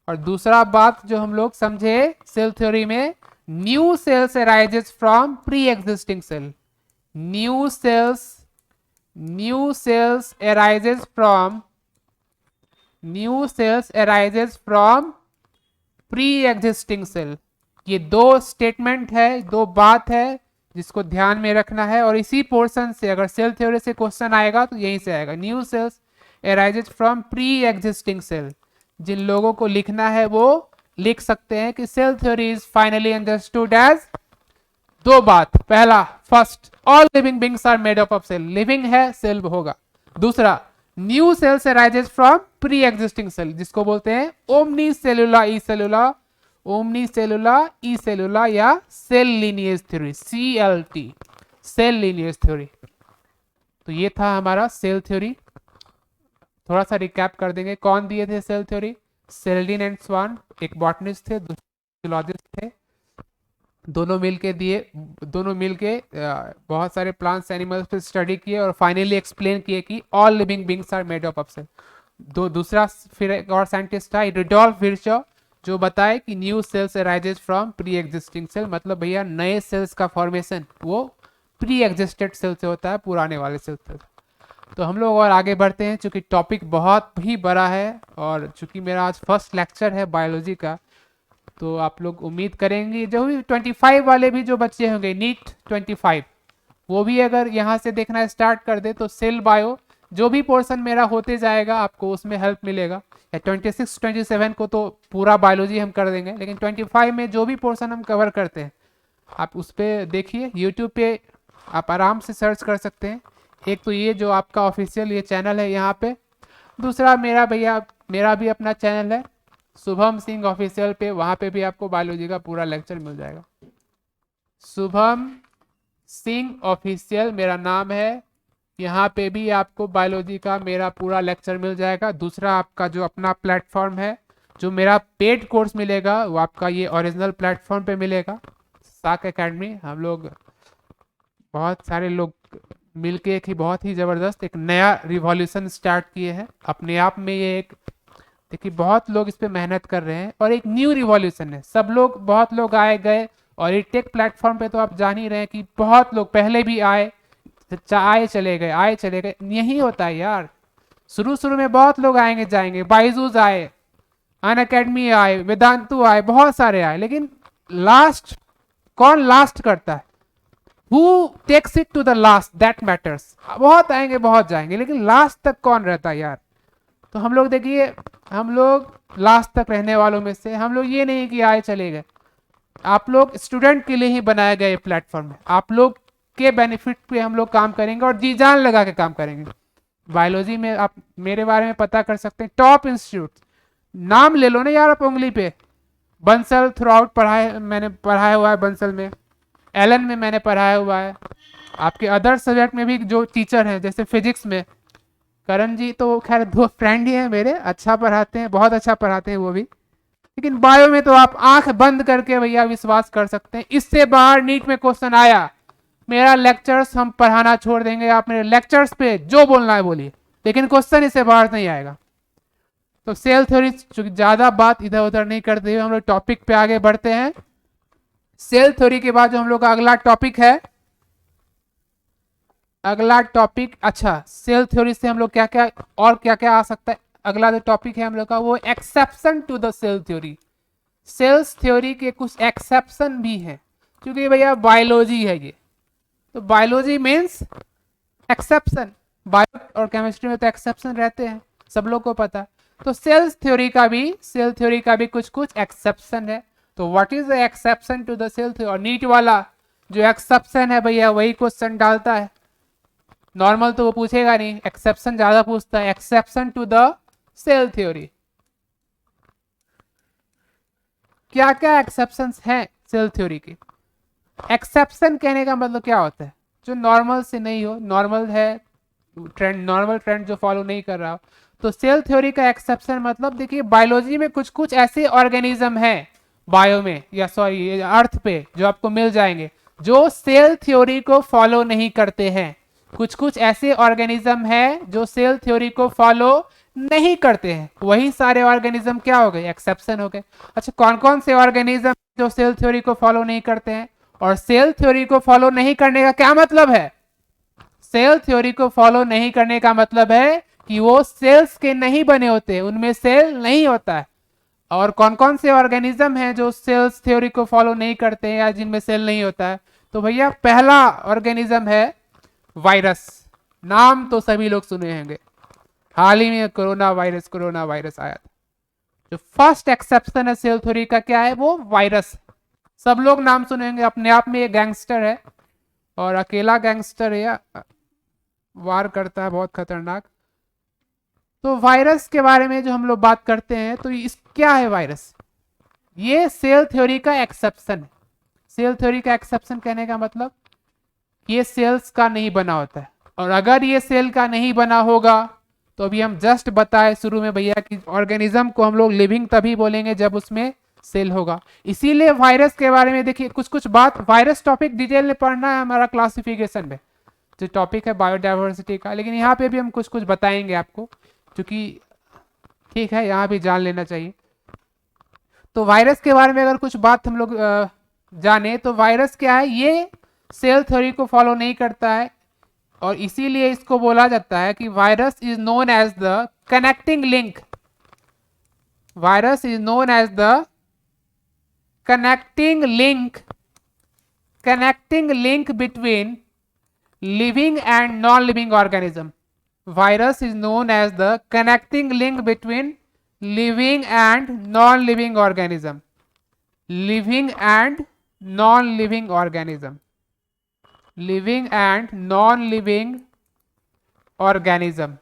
[SPEAKER 1] और दूसरा बात जो हम लोग समझे cell theory में, new cells arises from pre existing cell, new cells arises from, new cells arises from pre existing cell. ये दो स्टेटमेंट है, दो बात है जिसको ध्यान में रखना है। और इसी पोर्शन से अगर सेल थ्योरी से क्वेश्चन आएगा तो यहीं से आएगा, new cells arises from pre existing cell. जिन लोगों को लिखना है वो लिख सकते हैं कि cell theory is finally understood as दो बात, पहला first all living beings are made up of cell, living है सेल होगा, दूसरा new cells arises from pre existing cell, जिसको बोलते हैं ओमनी सेलुला ई सेलुला, ओमनी सेलुला ई सेलुला या cell lineage theory, CLT, cell lineage theory. तो ये था हमारा सेल थ्योरी। थोड़ा सा रिकैप कर देंगे, कौन दिए थे सेल थ्योरी, सेल्डिन एंड स्वान, एक बॉटनिस्ट थे, दूसरे फिजियोलॉजिस्ट थे, दोनों मिलके दिए, दोनों मिलके बहुत सारे प्लांट्स एनिमल्स पे स्टडी किए और फाइनली एक्सप्लेन किए कि all living beings are made up of cell. दूसरा फिर एक और साइंटिस्ट था रुडोल्फ विर्चॉफ, जो बताए कि new cells arises from pre existing cell, मतलब भैया नए सेल्स का फॉर्मेशन वो प्री एग्जिस्टेड सेल से होता है, पुराने वाले सेल से। तो हम लोग और आगे बढ़ते हैं, चूंकि टॉपिक बहुत ही बड़ा है और चूंकि मेरा आज फर्स्ट लेक्चर है बायोलॉजी का, तो आप लोग उम्मीद करेंगे जो भी 25 वाले भी जो बच्चे होंगे नीट 25, वो भी अगर यहाँ से देखना स्टार्ट कर दे तो सेल बायो जो भी पोर्शन मेरा होते जाएगा आपको उसमें हेल्प मिलेगा। 26 27 को तो पूरा बायोलॉजी हम कर देंगे, लेकिन 25 में जो भी पोर्शन हम कवर करते हैं आप उस पर देखिए, यूट्यूब पे आप आराम से सर्च कर सकते हैं। एक तो ये जो आपका ऑफिशियल ये चैनल है यहाँ पे, दूसरा मेरा भैया मेरा भी अपना चैनल है शुभम सिंह ऑफिशियल पे, वहाँ पे भी आपको बायोलॉजी का पूरा लेक्चर मिल जाएगा। शुभम सिंह ऑफिशियल मेरा नाम है, यहाँ पे भी आपको बायोलॉजी का मेरा पूरा लेक्चर मिल जाएगा। दूसरा आपका जो अपना प्लेटफॉर्म है, जो मेरा पेड कोर्स मिलेगा वो आपका ये ओरिजिनल प्लेटफॉर्म पे मिलेगा, साक एकेडमी। हम लोग बहुत सारे लोग मिलके एक ही बहुत ही ज़बरदस्त एक नया रिवॉल्यूशन स्टार्ट किए हैं अपने आप में। ये एक देखिए बहुत लोग इस पे मेहनत कर रहे हैं और एक न्यू रिवॉल्यूशन है, सब लोग बहुत लोग आए गए, और ये टेक प्लेटफॉर्म पे तो आप जान ही रहे हैं कि बहुत लोग पहले भी आए चले गए, आए चले गए, यही होता है यार। शुरू शुरू में बहुत लोग आएंगे जाएंगे, बाइजूस आए, अन अकेडमी आए, वेदांतु आए, बहुत सारे आए, लेकिन लास्ट कौन लास्ट करता है? Who takes it to the last that matters. बहुत आएंगे बहुत जाएंगे, लेकिन लास्ट तक कौन रहता है यार। तो हम लोग देखिए, हम लोग लास्ट तक रहने वालों में से हम लोग, ये नहीं कि आए चले गए। आप लोग स्टूडेंट के लिए ही बनाया गया ये प्लेटफॉर्म है, आप लोग के बेनिफिट पे हम लोग काम करेंगे और जी जान लगा के काम करेंगे। बायोलॉजी में आप मेरे बारे में पता कर सकते हैं, टॉप इंस्टीट्यूट नाम ले लो ना यार आप उंगली पे। बंसल थ्रू आउट पढ़ाए, मैंने पढ़ाया हुआ है बंसल में, एलन में मैंने पढ़ाया हुआ है। आपके अदर सब्जेक्ट में भी जो टीचर हैं, जैसे फिजिक्स में करण जी, तो खैर दो फ्रेंड ही हैं मेरे, अच्छा पढ़ाते हैं, बहुत अच्छा पढ़ाते हैं वो भी। लेकिन बायो में तो आप आंख बंद करके भैया विश्वास कर सकते हैं, इससे बाहर नीट में क्वेश्चन आया, मेरा लेक्चर्स हम पढ़ाना छोड़ देंगे, आप मेरे लेक्चर्स पे जो बोलना है बोलिए, लेकिन क्वेश्चन इससे बाहर नहीं आएगा। तो सेल थ्योरी, ज्यादा बात इधर उधर नहीं करते हुए हम लोग टॉपिक पे आगे बढ़ते हैं। सेल थ्योरी के बाद जो हम लोग का अगला टॉपिक है, अगला टॉपिक, अच्छा सेल थ्योरी से हम लोग क्या क्या और क्या क्या आ सकता है, अगला जो टॉपिक है हम लोग का वो exception to the cell theory. Cells theory के कुछ एक्सेप्शन भी हैं, क्योंकि भैया बायोलॉजी है ये, तो बायोलॉजी मीन्स एक्सेप्शन। बायो और केमिस्ट्री में तो एक्सेप्शन रहते हैं, सब लोग को पता है। तो सेल थ्योरी का भी कुछ कुछ एक्सेप्शन है। तो what is the exception to the cell theory. और नीट वाला जो एक्सेप्शन है भैया वही क्वेश्चन डालता है, नॉर्मल तो वो पूछेगा नहीं, एक्सेप्शन ज्यादा पूछता है। Exception to the cell theory, क्या क्या एक्सेप्शंस हैं सेल थ्योरी की। एक्सेप्शन कहने का मतलब क्या होता है, जो नॉर्मल से नहीं हो, नॉर्मल है ट्रेंड, नॉर्मल ट्रेंड जो फॉलो नहीं कर रहा हो। तो सेल थ्योरी का एक्सेप्शन मतलब, देखिए बायोलॉजी में कुछ कुछ ऐसे ऑर्गेनिज्म हैं बायो में, या सॉरी अर्थ पे, जो आपको मिल जाएंगे जो सेल थ्योरी को फॉलो नहीं करते हैं। कुछ कुछ ऐसे ऑर्गेनिज्म हैं जो सेल थ्योरी को फॉलो नहीं करते हैं, वही सारे ऑर्गेनिज्म क्या हो गए, एक्सेप्शन हो गए। अच्छा कौन कौन से ऑर्गेनिज्म जो सेल थ्योरी को फॉलो नहीं करते हैं, और सेल थ्योरी को फॉलो नहीं करने का क्या मतलब है। सेल थ्योरी को फॉलो नहीं करने का मतलब है कि वो सेल्स के नहीं बने होते, उनमें सेल नहीं होता है। और कौन कौन से ऑर्गेनिज्म हैं जो सेल्स थ्योरी को फॉलो नहीं करते हैं या जिनमें सेल नहीं होता है। तो भैया पहला ऑर्गेनिज्म है वायरस। नाम तो सभी लोग सुने होंगे, हाल ही में कोरोना वायरस आया था। जो फर्स्ट एक्सेप्शन है सेल थ्योरी का क्या है, वो वायरस। सब लोग नाम सुने होंगे, अपने आप में ये गैंगस्टर है और अकेला गैंगस्टर है, या वार करता है बहुत खतरनाक। तो वायरस के बारे में जो हम लोग बात करते हैं, तो इस क्या है वायरस, ये सेल थ्योरी का एक्सेप्शन है। सेल थ्योरी का एक्सेप्शन कहने का मतलब ये सेल्स का नहीं बना होता है, और अगर ये सेल का नहीं बना होगा तो अभी हम जस्ट बताए शुरू में भैया कि ऑर्गेनिज्म को हम लोग लिविंग तभी बोलेंगे जब उसमें सेल होगा। इसीलिए वायरस के बारे में देखिए कुछ कुछ बात, वायरस टॉपिक डिटेल में पढ़ना है हमारा क्लासिफिकेशन में, जो टॉपिक है बायोडाइवर्सिटी का, लेकिन यहाँ पे भी हम कुछ कुछ बताएंगे आपको, क्योंकि ठीक है यहाँ भी जान लेना चाहिए। तो वायरस के बारे में अगर कुछ बात हम लोग जाने, तो वायरस क्या है, ये सेल थ्योरी को फॉलो नहीं करता है, और इसीलिए इसको बोला जाता है कि virus is known as the connecting link. Virus is known as the connecting link between living and non-living organism. Virus is known as the connecting link between living and non-living organism. Living and non-living organism. Living and non-living organism.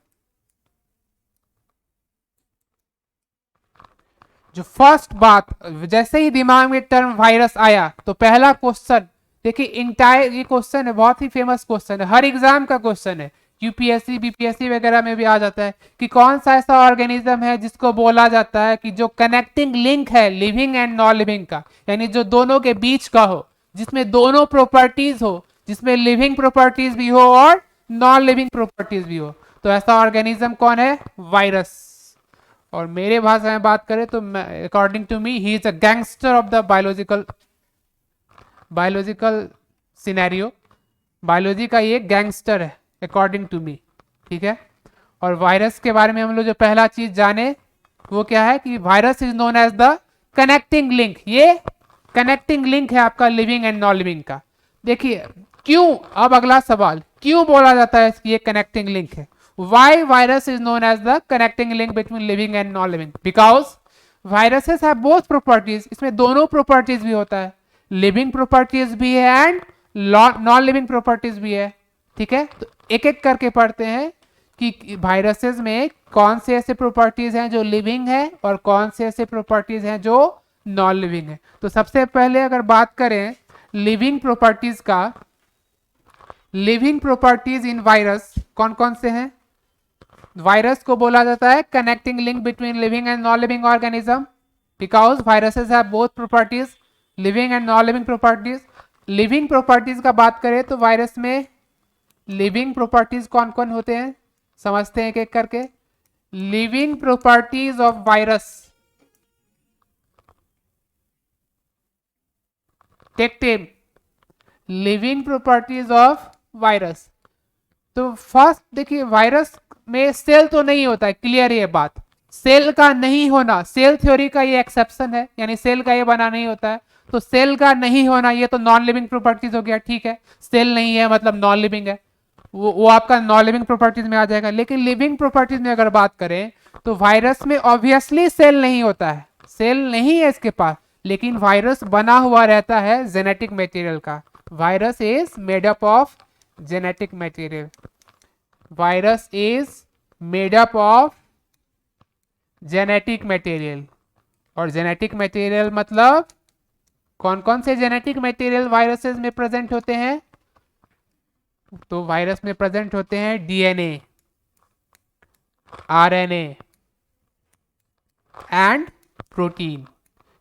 [SPEAKER 1] जो first बात, जैसे ही दिमाग में term virus आया तो पहला question, देखिए entire ये क्वेश्चन है, बहुत ही फेमस क्वेश्चन है, हर एग्जाम का क्वेश्चन है, यूपीएससी बीपीएससी वगैरह में भी आ जाता है कि कौन सा ऐसा ऑर्गेनिज्म है जिसको बोला जाता है कि जो कनेक्टिंग लिंक है लिविंग एंड नॉन लिविंग का, यानी जो दोनों के बीच का हो, जिसमें दोनों प्रॉपर्टीज हो, जिसमें लिविंग प्रॉपर्टीज भी हो और नॉन लिविंग प्रॉपर्टीज भी हो। तो ऐसा ऑर्गेनिज्म कौन है, वायरस। और मेरे भाषा में बात करें तो according to me he is a gangster of the biological scenario. Biology का ये गैंगस्टर है अकॉर्डिंग टू मी, ठीक है। और वायरस के बारे में हम लोग जो पहला चीज जाने वो क्या है कि virus is known as the connecting link. ये कनेक्टिंग लिंक है आपका लिविंग एंड नॉन लिविंग का। देखिए क्यों, अब अगला सवाल, क्यों बोला जाता है कि ये कनेक्टिंग लिंक है? Why virus is known as the connecting link between living and non living? Because viruses have both properties, इसमें दोनों प्रॉपर्टीज भी होता है, लिविंग प्रॉपर्टीज भी है एंड नॉन लिविंग प्रॉपर्टीज भी है। ठीक है, तो एक एक करके पढ़ते हैं कि वायरसेस में कौन से ऐसे प्रॉपर्टीज हैं जो लिविंग है और कौन से ऐसे प्रॉपर्टीज हैं जो नॉन लिविंग है। तो सबसे पहले अगर बात करें लिविंग प्रॉपर्टीज का, लिविंग प्रॉपर्टीज इन वायरस कौन कौन से हैं? वायरस को बोला जाता है connecting link between living and non living organism, because viruses have both properties, living and non living properties. Living properties का बात करें तो वायरस में लिविंग प्रॉपर्टीज कौन कौन होते हैं, समझते हैं एक एक करके। Living properties of virus, take them, living properties of virus. तो फर्स्ट देखिए, वायरस में सेल तो नहीं होता है, क्लियर ये बात, सेल का नहीं होना, सेल थ्योरी का ये एक्सेप्शन है, यानी सेल का ये बना नहीं होता है, तो सेल का नहीं होना ये तो नॉन लिविंग प्रॉपर्टीज हो गया। ठीक है, सेल नहीं है मतलब नॉन लिविंग है, वो आपका नॉन लिविंग प्रॉपर्टीज में आ जाएगा। लेकिन लिविंग प्रॉपर्टीज में अगर बात करें तो वायरस में ऑब्वियसली सेल नहीं होता है, सेल नहीं है इसके पास, लेकिन वायरस बना हुआ रहता है जेनेटिक मटेरियल का। Virus is made up of genetic material, virus is made up of genetic material. और जेनेटिक मटेरियल मतलब कौन कौन से जेनेटिक मटेरियल वायरसेस में प्रेजेंट होते हैं? तो वायरस में प्रेजेंट होते हैं DNA, RNA and protein.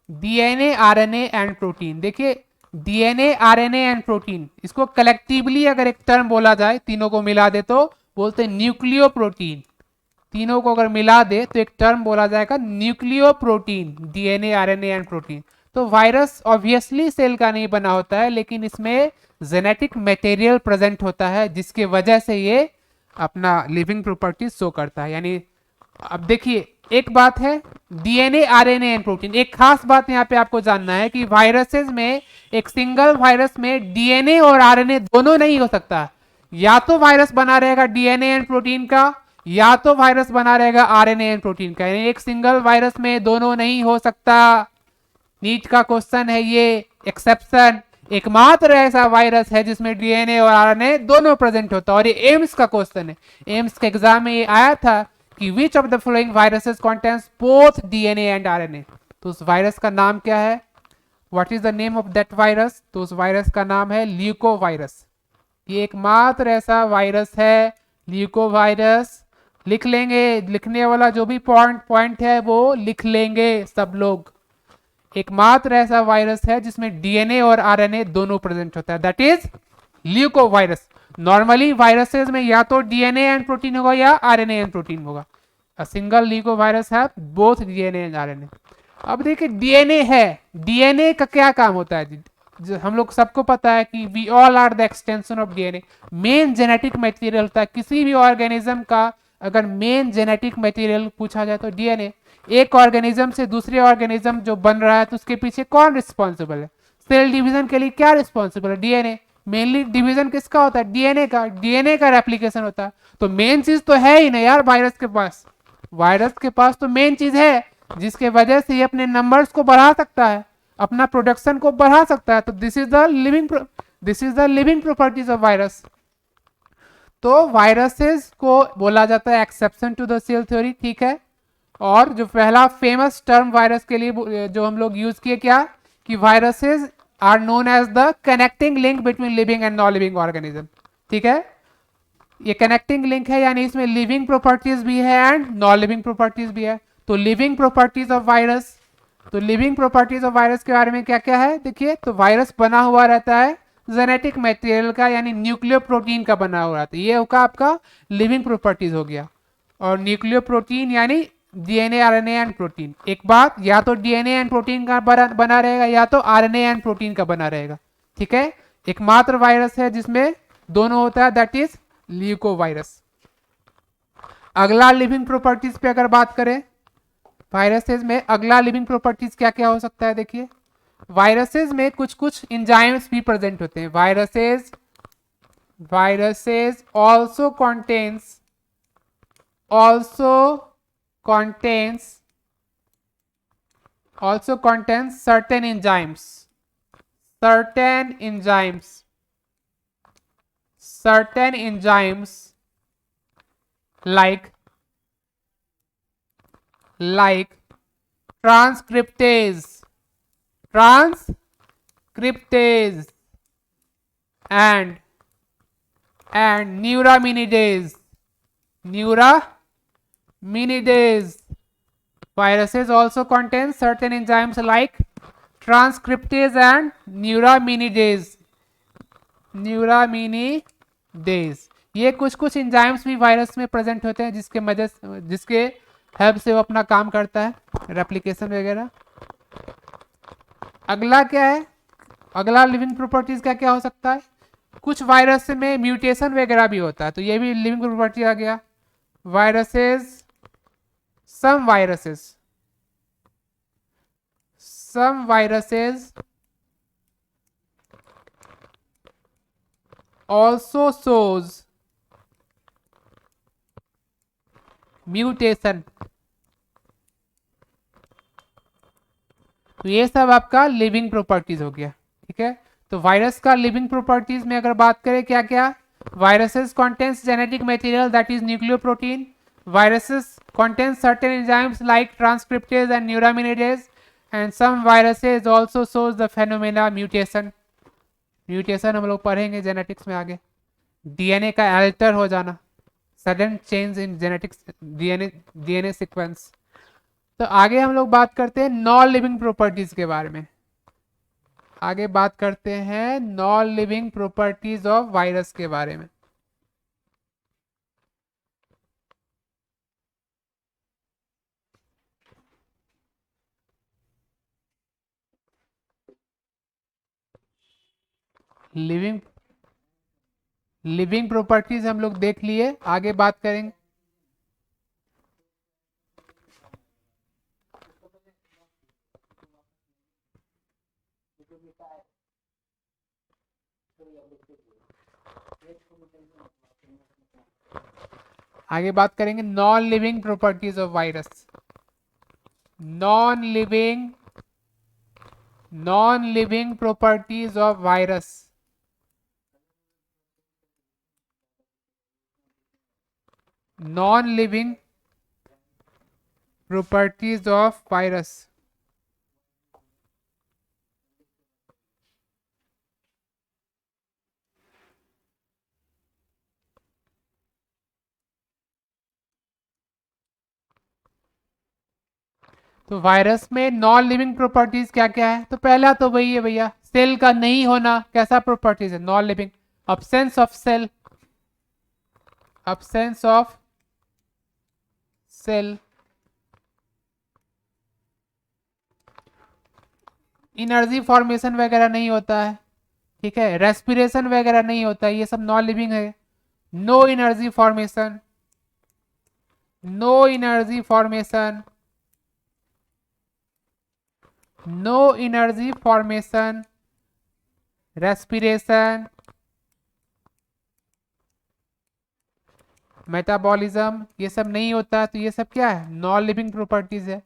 [SPEAKER 1] DNA, RNA and protein. देखिए डीएनए, आरएनए एंड प्रोटीन, इसको कलेक्टिवली अगर एक टर्म बोला जाए, तीनों को मिला दे तो बोलते हैं न्यूक्लियो प्रोटीन। तीनों को अगर मिला दे तो एक टर्म बोला जाएगा nucleo protein, DNA, RNA and protein. तो वायरस ऑब्वियसली सेल का नहीं बना होता है, लेकिन इसमें जेनेटिक मटेरियल प्रेजेंट होता है जिसकी वजह से ये अपना लिविंग प्रॉपर्टीज शो करता है। यानी अब देखिए एक बात है डीएनए, आरएनए एंड प्रोटीन, एक खास बात यहाँ पे आपको जानना है कि वायरसेस में, एक सिंगल वायरस में डीएनए और आरएनए दोनों नहीं हो सकता। या तो वायरस बना रहेगा डीएनए एंड प्रोटीन का, या तो वायरस बना रहेगा आरएनए एंड प्रोटीन का, यानी एक सिंगल वायरस में दोनों नहीं हो सकता। नीट का क्वेश्चन है ये, एक्सेप्शन, एकमात्र ऐसा वायरस है जिसमें डीएनए और आरएनए दोनों प्रेजेंट होता है। और ये एम्स का क्वेश्चन है, एम्स के एग्जाम में ये आया था कि which of the following viruses contains both DNA and RNA. तो उस वायरस का नाम क्या है? What is the name of that virus? तो उस वायरस का नाम है ल्यूको वायरस। ये एकमात्र ऐसा वायरस है, ल्यूको वायरस। लिख लेंगे, लिखने वाला जो भी पॉइंट है वो लिख लेंगे सब लोग। एकमात्र ऐसा वायरस है जिसमें डीएनए और आरएनए दोनों प्रेजेंट होता है, that is leuco virus. Normally viruses में या तो डीएनए एंड प्रोटीन होगा या आरएनए एंड प्रोटीन होगा। अ सिंगल ल्यूको वायरस है बोथ डीएनए एंड आरएनए। अब देखिए डीएनए है, डीएनए का क्या काम होता है? हम लोग सबको पता है कि we all are the extension of DNA. Main genetic material होता है किसी भी ऑर्गेनिज्म का। अगर मेन जेनेटिक मटेरियल पूछा जाए तो डीएनए। एक ऑर्गेनिज्म से दूसरे ऑर्गेनिज्म जो बन रहा है तो उसके पीछे कौन रिस्पॉन्सिबल है? सेल डिवीजन के लिए क्या रिस्पॉन्सिबल है? डीएनए। मेनली डिवीजन किसका होता है? डीएनए का। डीएनए का रेप्लिकेशन होता है। तो मेन चीज तो है ही ना यार वायरस के पास। वायरस के पास तो मेन चीज है जिसके वजह से ये अपने नंबर्स को बढ़ा सकता है, अपना प्रोडक्शन को बढ़ा सकता है। तो this is the living properties of virus. तो वायरसेस को बोला जाता है exception to the cell theory, ठीक है। और जो पहला फेमस टर्म वायरस के लिए जो हम लोग यूज किए, क्या कि viruses are known as the connecting link between living and non living organism, ठीक है। ये कनेक्टिंग लिंक है, यानी इसमें लिविंग प्रॉपर्टीज भी है एंड नॉन लिविंग प्रॉपर्टीज भी है। तो लिविंग प्रॉपर्टीज ऑफ वायरस, तो लिविंग प्रॉपर्टीज ऑफ वायरस के बारे में क्या क्या है देखिए। तो वायरस बना हुआ रहता है जेनेटिक मटेरियल का, यानी न्यूक्लियो प्रोटीन का बना हुआ रहता है। ये होगा आपका लिविंग प्रॉपर्टीज हो गया। और न्यूक्लियो प्रोटीन यानी डीएनए, आरएनए एंड प्रोटीन। एक बात, या तो डीएनए एंड प्रोटीन का बना रहेगा या तो आरएनए एंड प्रोटीन का बना रहेगा, ठीक है। एकमात्र वायरस है जिसमें दोनों होता है, दैट इज ल्यूको वायरस। अगला लिविंग प्रॉपर्टीज पे अगर बात करें वायरसेस में, अगला लिविंग प्रॉपर्टीज क्या क्या हो सकता है देखिए। वायरसेस में कुछ कुछ एंजाइम्स भी प्रेजेंट होते हैं। Viruses viruses also contains certain enzymes like transcriptase and neuraminidase. Viruses also contain certain enzymes like transcriptase and neuraminidase. ये कुछ एंजाइम्स भी वायरस में प्रेजेंट होते हैं जिसके हेल्प से वो अपना काम करता है, रेप्लिकेशन वगैरह। अगला क्या है, अगला लिविंग प्रॉपर्टीज क्या क्या हो सकता है? कुछ वायरस में म्यूटेशन वगैरह भी होता है, तो ये भी लिविंग प्रॉपर्टी आ गया। some viruses also shows mutation. तो ये सब आपका लिविंग प्रॉपर्टीज हो गया, ठीक है। तो वायरस का लिविंग प्रॉपर्टीज में अगर बात करें क्या क्या, viruses contains genetic material that is nucleoprotein. Viruses contain certain enzymes like transcriptase and neuraminidase, and some viruses also shows the phenomena mutation. Mutation हम लोग पढ़ेंगे जेनेटिक्स में आगे। डीएनए का अल्टर हो जाना, sudden change in genetics DNA sequence. तो आगे हम लोग बात करते हैं नॉन लिविंग प्रॉपर्टीज के बारे में। आगे बात करते हैं non living properties of virus के बारे में। लिविंग प्रॉपर्टीज हम लोग देख लिए, आगे बात करेंगे। आगे बात करेंगे non living properties of virus. Non living properties of virus. Non living properties of virus. तो वायरस में नॉन लिविंग प्रॉपर्टीज क्या क्या है? तो पहला तो वही है भैया, सेल का नहीं होना। कैसा प्रॉपर्टीज है? Non living. Absence of cell, energy formation वगैरह नहीं होता है, ठीक है। रेस्पिरेशन वगैरह नहीं होता है, ये सब नॉन लिविंग है। No energy formation, respiration, metabolism, ये सब नहीं होता। तो ये सब क्या है? नॉन लिविंग प्रॉपर्टीज है।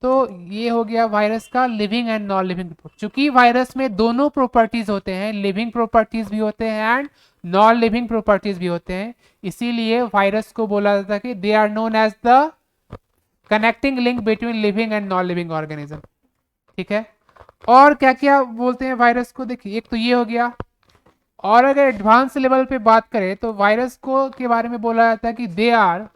[SPEAKER 1] तो ये हो गया वायरस का लिविंग एंड नॉन लिविंग। चूंकि वायरस में दोनों प्रॉपर्टीज होते हैं, लिविंग प्रॉपर्टीज भी होते हैं एंड नॉन लिविंग प्रॉपर्टीज भी होते हैं, इसीलिए वायरस को बोला जाता है कि they are known as the connecting link between living and non living organism, ठीक है। और क्या क्या बोलते हैं वायरस को? देखिए, एक तो ये हो गया। और अगर एडवांस लेवल पे बात करें तो वायरस को के बारे में बोला जाता है कि viruses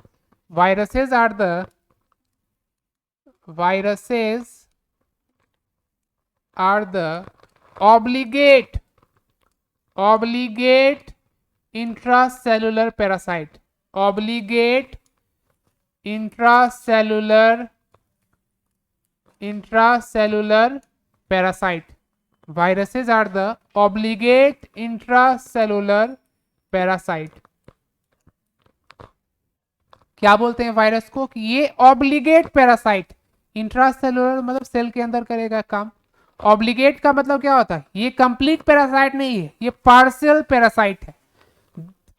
[SPEAKER 1] are the obligate intracellular parasite. Obligate intracellular parasite. Viruses are the obligate intracellular parasite. क्या बोलते हैं वायरस को? कि ये ऑब्लिगेट पैरासाइट। इंट्रासेलुलर मतलब सेल के अंदर करेगा काम। ऑब्लिगेट का मतलब क्या होता है? ये कंप्लीट पैरासाइट नहीं है, ये पार्शियल पैरासाइट है।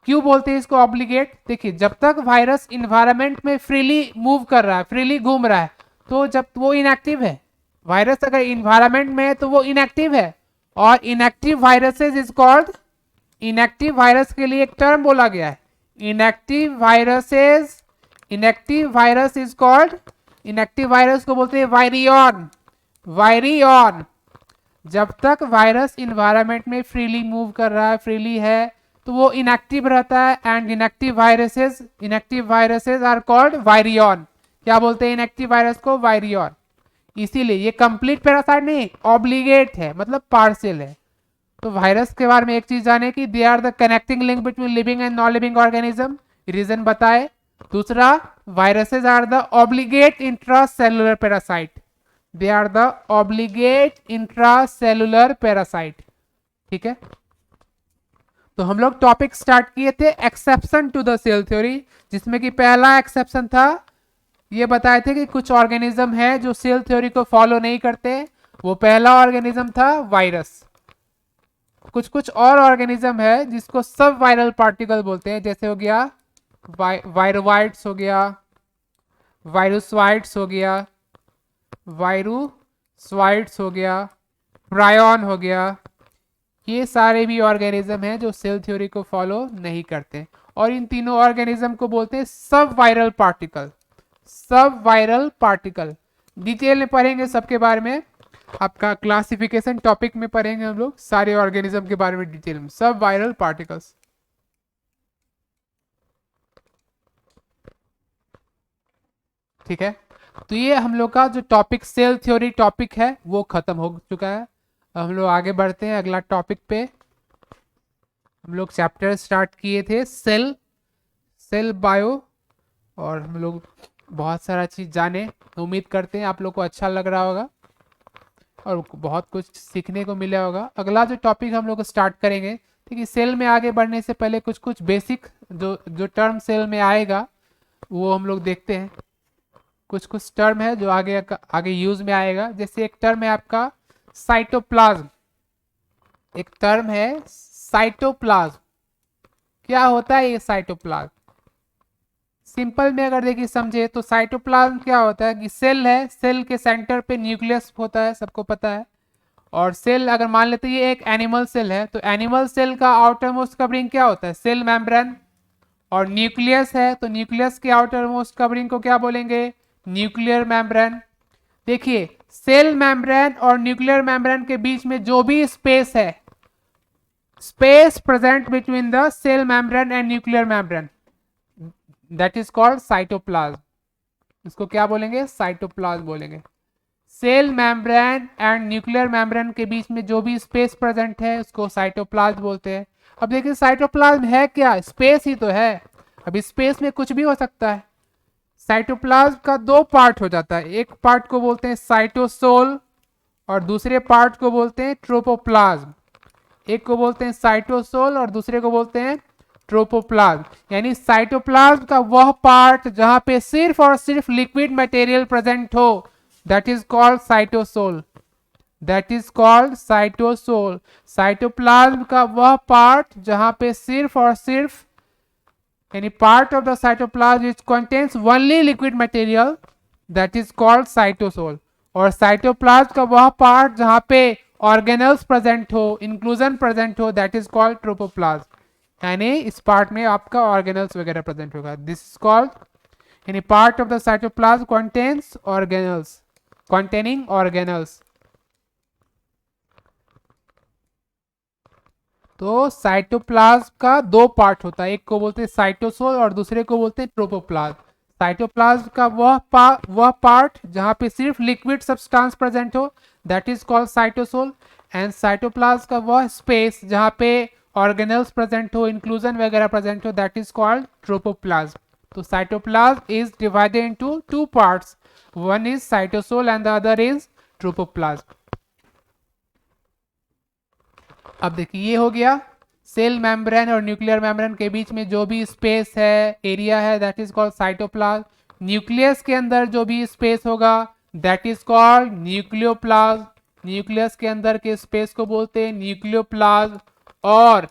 [SPEAKER 1] क्यों बोलते हैं इसको ऑब्लिगेट? देखिए, जब तक वायरस इन्वायरमेंट में फ्रीली मूव कर रहा है, फ्रीली घूम रहा है, तो जब वो इनएक्टिव है। वायरस अगर इन्वायरमेंट में है तो वो इनएक्टिव है, और inactive viruses is called, inactive virus के लिए एक टर्म बोला गया है, inactive viruses, inactive virus is called, inactive virus को बोलते हैं वायरियन, वायरियन। जब तक वायरस इन्वायरमेंट में फ्रीली मूव कर रहा है, फ्रीली है, तो वो इनएक्टिव रहता है, and inactive viruses are called virion. क्या बोलते हैं इनएक्टिव वायरस को? वायरियन। इसीलिए ये कंप्लीट पैरासाइट नहीं, ऑब्लिगेट है, मतलब पार्शियल है। तो वायरस के बारे में एक चीज जाने की, they are the connecting link between living and non living organism, reason बताए। दूसरा, viruses are the obligate intracellular parasite, they are the obligate intracellular parasite. ठीक है, तो हम लोग टॉपिक स्टार्ट किए थे exception to the cell theory, जिसमें कि पहला एक्सेप्शन था, ये बताए थे कि कुछ ऑर्गेनिज्म है जो सेल थ्योरी को फॉलो नहीं करते। वो पहला ऑर्गेनिज्म था वायरस। कुछ कुछ और ऑर्गेनिज्म है जिसको सब वायरल पार्टिकल बोलते हैं, जैसे हो गया वायरोवाइट्स हो गया, वायरोस्वाइट्स हो गया, वायरोस्वाइट्स हो गया, प्रायन हो गया। ये सारे भी ऑर्गेनिज्म हैं जो सेल थ्योरी को फॉलो नहीं करते, और इन तीनों ऑर्गेनिज्म को बोलते हैं सब वायरल पार्टिकल, सब वायरल पार्टिकल। डिटेल में पढ़ेंगे सबके बारे में, आपका क्लासिफिकेशन टॉपिक में पढ़ेंगे हम लोग सारे ऑर्गेनिज्म के बारे में डिटेल में, सब वायरल पार्टिकल्स। ठीक है, तो ये हम लोग का जो टॉपिक सेल थ्योरी टॉपिक है वो खत्म हो चुका है। हम लोग आगे बढ़ते हैं अगला टॉपिक पे। हम लोग चैप्टर स्टार्ट किए थे सेल, सेल बायो, और हम लोग बहुत सारा चीज जाने। उम्मीद करते हैं आप लोग को अच्छा लग रहा होगा और बहुत कुछ सीखने को मिला होगा। अगला जो टॉपिक हम लोग स्टार्ट करेंगे, ठीक है, सेल में आगे बढ़ने से पहले कुछ कुछ बेसिक जो टर्म सेल में आएगा वो हम लोग देखते हैं। कुछ कुछ टर्म है जो आगे यूज में आएगा। जैसे एक टर्म है आपका साइटोप्लाज्म, एक टर्म है साइटोप्लाज्म। क्या होता है ये साइटोप्लाज्म? सिंपल में अगर देखिए समझे तो साइटोप्लाज्म क्या होता है कि सेल है, सेल के सेंटर पे न्यूक्लियस होता है, सबको पता है। और सेल अगर मान लेते हैं ये एक एनिमल सेल है, तो एनिमल सेल का आउटर मोस्ट कवरिंग क्या होता है? Cell membrane. और न्यूक्लियस है तो न्यूक्लियस के आउटर मोस्ट कवरिंग को क्या बोलेंगे? Nuclear membrane. देखिए, सेल मेम्ब्रेन और न्यूक्लियर मेम्ब्रेन के बीच में जो भी स्पेस है, space present between the cell membrane and nuclear membrane, that is called cytoplasm. इसको क्या बोलेंगे? साइटोप्लाज्म बोलेंगे। Cell membrane and nuclear membrane के बीच में जो भी स्पेस प्रेजेंट है उसको साइटोप्लाज्म बोलते हैं। अब देखिए साइटोप्लाज्म है क्या? स्पेस ही तो है। अब स्पेस में कुछ भी हो सकता है। साइटोप्लाज्म का दो पार्ट हो जाता है, एक पार्ट को बोलते हैं साइटोसोल और दूसरे पार्ट को बोलते हैं ट्रोपोप्लाज्म। एक को बोलते हैं साइटोसोल और दूसरे को बोलते हैं ट्रोपोप्लाज्म। यानी साइटोप्लाज्म का वह पार्ट जहां पे सिर्फ और सिर्फ लिक्विड मटेरियल प्रेजेंट हो, that is called cytosol, that is called cytosol. Cytoplasm का वह पार्ट जहां पे सिर्फ और सिर्फ, any part of the cytoplasm which contains only liquid material, that is called cytosol। और साइटोप्लाज्म का वह पार्ट जहां पे ऑर्गेनल्स प्रेजेंट हो, इंक्लूजन प्रेजेंट हो, दैट इज कॉल्ड ट्रोपोप्लाज्म। यानी इस पार्ट में आपका ऑर्गेनल्स वगैरह प्रेजेंट होगा, this is called, any part of the cytoplasm contains organelles, containing organelles। तो साइटोप्लाज्म का दो पार्ट होता है, एक को बोलते हैं साइटोसोल और दूसरे को बोलते हैं ट्रोपोप्लाज्म। साइटोप्लाज्म का वह पार्ट जहां पे सिर्फ लिक्विड सब्सटेंस प्रेजेंट हो, that is called cytosol. And cytoplasm का वह स्पेस जहां पे ऑर्गेनल्स प्रेजेंट हो, इंक्लूजन वगैरह प्रेजेंट हो, दैट इज कॉल्ड ट्रोपोप्लाज्म। तो cytoplasm is divided into two parts, one is cytosol and the other is trophoplasm. अब देखिए ये हो गया सेल मेम्ब्रेन और न्यूक्लियर मेम्ब्रेन के बीच में जो भी स्पेस है, एरिया है, that is called cytoplasm. Nucleus के अंदर जो भी स्पेस होगा that is called nucleoplasm. Nucleus के अंदर के स्पेस को बोलते हैं न्यूक्लियोप्लाज्म। और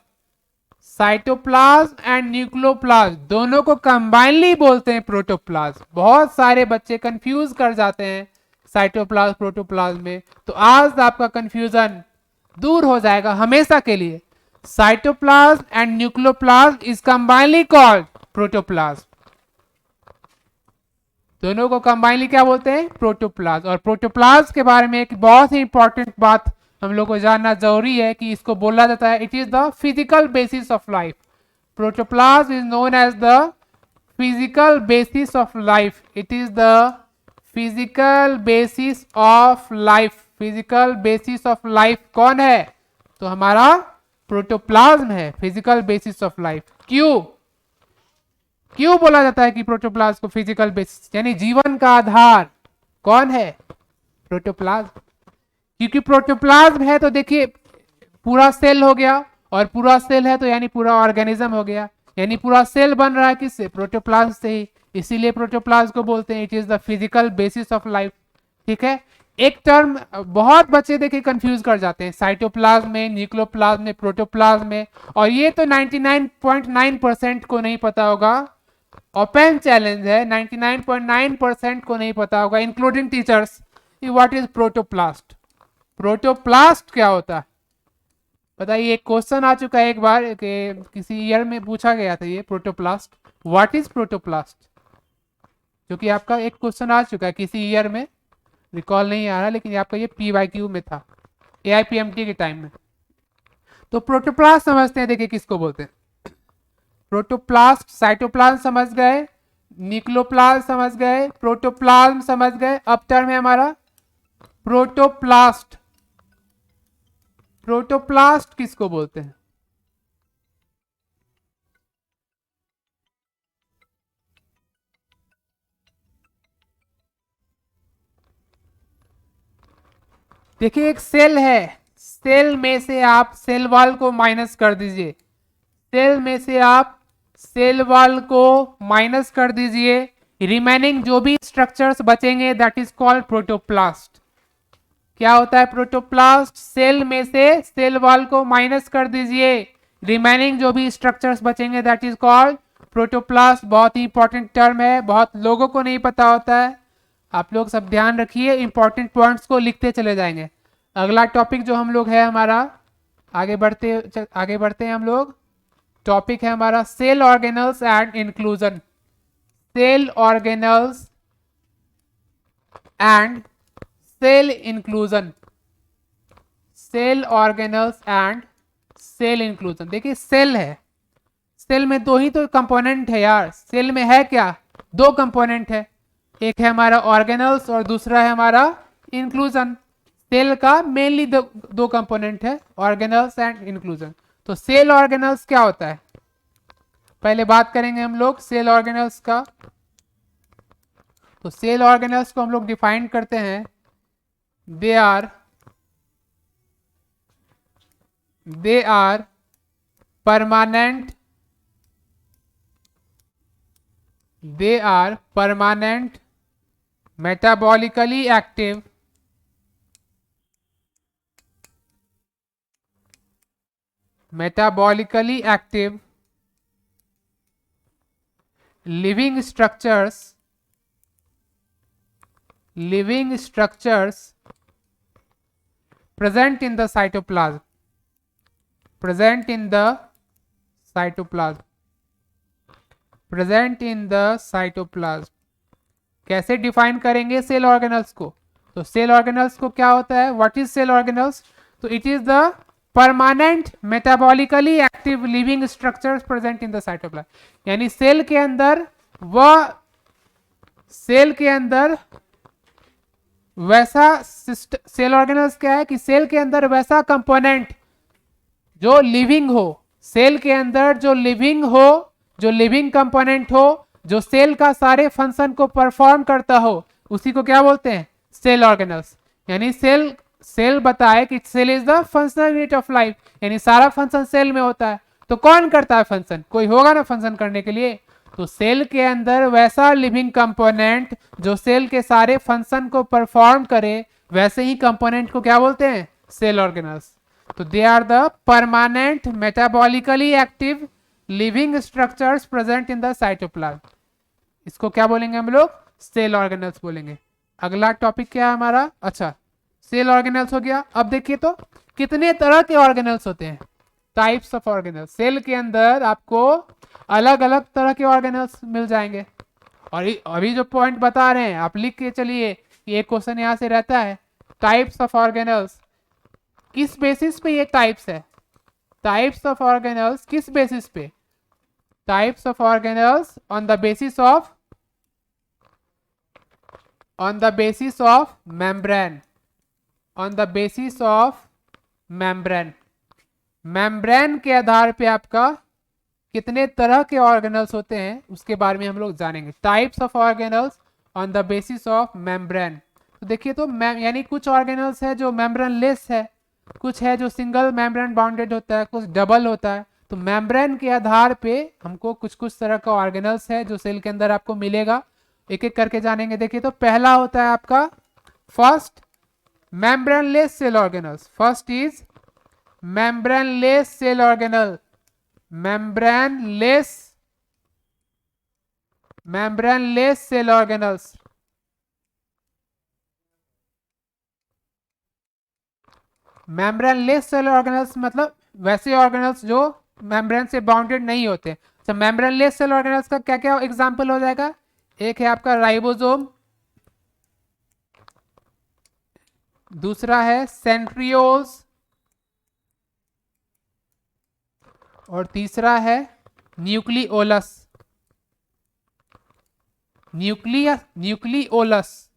[SPEAKER 1] साइटोप्लाज्म एंड न्यूक्लियोप्लाज्म दोनों को कंबाइनली बोलते हैं प्रोटोप्लाज्म। बहुत सारे बच्चे कंफ्यूज कर जाते हैं साइटोप्लाज्म प्रोटोप्लाज्म में, तो आज आपका कंफ्यूजन दूर हो जाएगा हमेशा के लिए। Cytoplasm and nucleoplasm is combinedly called protoplasm. दोनों को कंबाइनली क्या बोलते हैं? प्रोटोप्लाज्म। और प्रोटोप्लाज्म के बारे में एक बहुत ही इंपॉर्टेंट बात हम लोग को जानना जरूरी है कि इसको बोला जाता है it is the physical basis of life. Protoplasm is known as the physical basis of life. It is the physical basis of life. Physical basis of life कौन है? तो हमारा प्रोटोप्लाज्म है, फिजिकल बेसिस ऑफ लाइफ। क्यों क्यों बोला जाता है कि प्रोटोप्लाज्म को फिजिकल बेसिस, यानी जीवन का आधार कौन है? प्रोटोप्लाज्म। क्योंकि प्रोटोप्लाज्म है तो देखिए पूरा सेल हो गया, और पूरा सेल है तो यानी पूरा ऑर्गेनिज्म हो गया, यानी पूरा सेल बन रहा है किससे? प्रोटोप्लाज्म से ही। इसीलिए प्रोटोप्लाज्म को बोलते हैं it is the physical basis of life. ठीक है, एक टर्म बहुत बच्चे देखिए कंफ्यूज कर जाते हैं साइटोप्लाज्म में, न्यूक्लियोप्लाज्म में, प्रोटोप्लाज्म में, और ये तो 99.9% को नहीं पता होगा। ओपन चैलेंज है, 99.9% को नहीं पता होगा including teachers, what is protoplast. Protoplast क्या होता है बताइए? एक क्वेश्चन आ चुका है एक बार कि किसी ईयर में पूछा गया था ये प्रोटोप्लास्ट, व्हाट इज प्रोटोप्लास्ट, जो कि आपका एक क्वेश्चन आ चुका है किसी ईयर में, रिकॉल नहीं आ रहा, लेकिन आपका ये PYQ में था AIPMT के टाइम में। तो प्रोटोप्लास्ट समझते हैं, देखिए किसको बोलते हैं। प्रोटोप्लास्ट, साइटोप्लाज्म समझ गए, न्यूक्लियोप्लाज्म समझ गए, प्रोटोप्लाज्म समझ गए। अब टर्म है हमारा प्रोटोप्लास्ट। प्रोटोप्लास्ट किसको बोलते हैं? देखिए एक सेल है, सेल में से आप सेल वॉल को माइनस कर दीजिए, सेल में से आप सेल वॉल को माइनस कर दीजिए, रिमेनिंग जो भी स्ट्रक्चर्स बचेंगे दैट इज कॉल्ड प्रोटोप्लास्ट। क्या होता है प्रोटोप्लास्ट? सेल में से सेल वॉल को माइनस कर दीजिए, रिमेनिंग जो भी स्ट्रक्चर्स बचेंगे दैट इज कॉल्ड प्रोटोप्लास्ट। बहुत ही इंपॉर्टेंट टर्म है, बहुत लोगों को नहीं पता होता है। आप लोग सब ध्यान रखिए, इंपॉर्टेंट पॉइंट्स को लिखते चले जाएंगे। अगला टॉपिक जो हम लोग है हमारा, आगे बढ़ते हैं हम लोग। टॉपिक है हमारा cell organelles and inclusion. Cell organelles and cell inclusion. Cell organelles and cell inclusion. देखिए सेल है, सेल में दो ही तो कंपोनेंट है यार। सेल में है क्या? दो कंपोनेंट है, एक है हमारा ऑर्गेनल्स और दूसरा है हमारा इंक्लूजन। सेल का मेनली दो कंपोनेंट है, ऑर्गेनल्स एंड इंक्लूजन। तो सेल ऑर्गेनल्स क्या होता है पहले बात करेंगे हम लोग सेल ऑर्गेनल्स का। तो सेल ऑर्गेनल्स को हम लोग डिफाइन करते हैं, they are permanent, they are permanent, metabolically active, living structures present in the cytoplasm, present in the cytoplasm। कैसे डिफाइन करेंगे सेल ऑर्गेनल्स को? तो सेल ऑर्गेनल्स को क्या होता है, व्हाट इज सेल ऑर्गेनल्स? तो it is the permanent metabolically active living structures present in the cytoplasm. यानी सेल के अंदर वैसा सेल ऑर्गेनल्स क्या है कि सेल के अंदर वैसा कंपोनेंट जो लिविंग हो, सेल के अंदर जो लिविंग कंपोनेंट हो, जो सेल का सारे फंक्शन को परफॉर्म करता हो, उसी को क्या बोलते हैं? Cell organelles. यानी सेल बताए कि cell is the functional unit of life, यानी सारा फंक्शन सेल में होता है। तो कौन करता है फंक्शन? कोई होगा ना फंक्शन करने के लिए। तो सेल के अंदर वैसा लिविंग कंपोनेंट जो सेल के सारे फंक्शन को परफॉर्म करे, वैसे ही कंपोनेंट को क्या बोलते हैं? Cell organelles. तो they are the permanent metabolically active living structures present in the cytoplasm. इसको क्या बोलेंगे हम लोग? सेल ऑर्गेनल्स बोलेंगे। अगला टॉपिक क्या है हमारा? अच्छा, सेल ऑर्गेनल्स हो गया। अब देखिए तो कितने तरह के ऑर्गेनल्स होते हैं, टाइप्स ऑफ ऑर्गेनल्स। सेल के अंदर आपको अलग अलग तरह के ऑर्गेनल्स मिल जाएंगे। और अभी जो पॉइंट बता रहे हैं आप लिख के चलिए, ये क्वेश्चन यहां से रहता है, टाइप्स ऑफ ऑर्गेनल्स। किस बेसिस पे ये टाइप्स है? टाइप्स ऑफ ऑर्गेनल्स किस बेसिस पे? Types of organelles on the basis of membrane, on the basis of membrane. Membrane के आधार पे आपका कितने तरह के ऑर्गेनल्स होते हैं उसके बारे में हम लोग जानेंगे। Types of organelles on the basis of membrane. तो देखिए तो यानी कुछ ऑर्गेनल्स है जो मेम्ब्रेन लेस है, कुछ है जो सिंगल मेम्ब्रेन बाउंडेड होता है, कुछ डबल होता है। तो मेम्ब्रेन के आधार पे हमको कुछ कुछ तरह का ऑर्गेनल्स है जो सेल के अंदर आपको मिलेगा, एक एक करके जानेंगे। देखिए तो पहला होता है आपका first membraneless cell organelles. First is membraneless cell organelle. Membraneless cell organelles. Membraneless cell organelles मतलब वैसे ऑर्गेनल्स जो मेम्ब्रेन से बाउंडेड नहीं होते। तो मेम्ब्रेनलेस सेल ऑर्गेनल्स का क्या क्या एग्जांपल हो जाएगा? एक है आपका राइबोसोम, दूसरा है सेंट्रियोल्स, और तीसरा है न्यूक्लियोलस। न्यूक्लियोलस,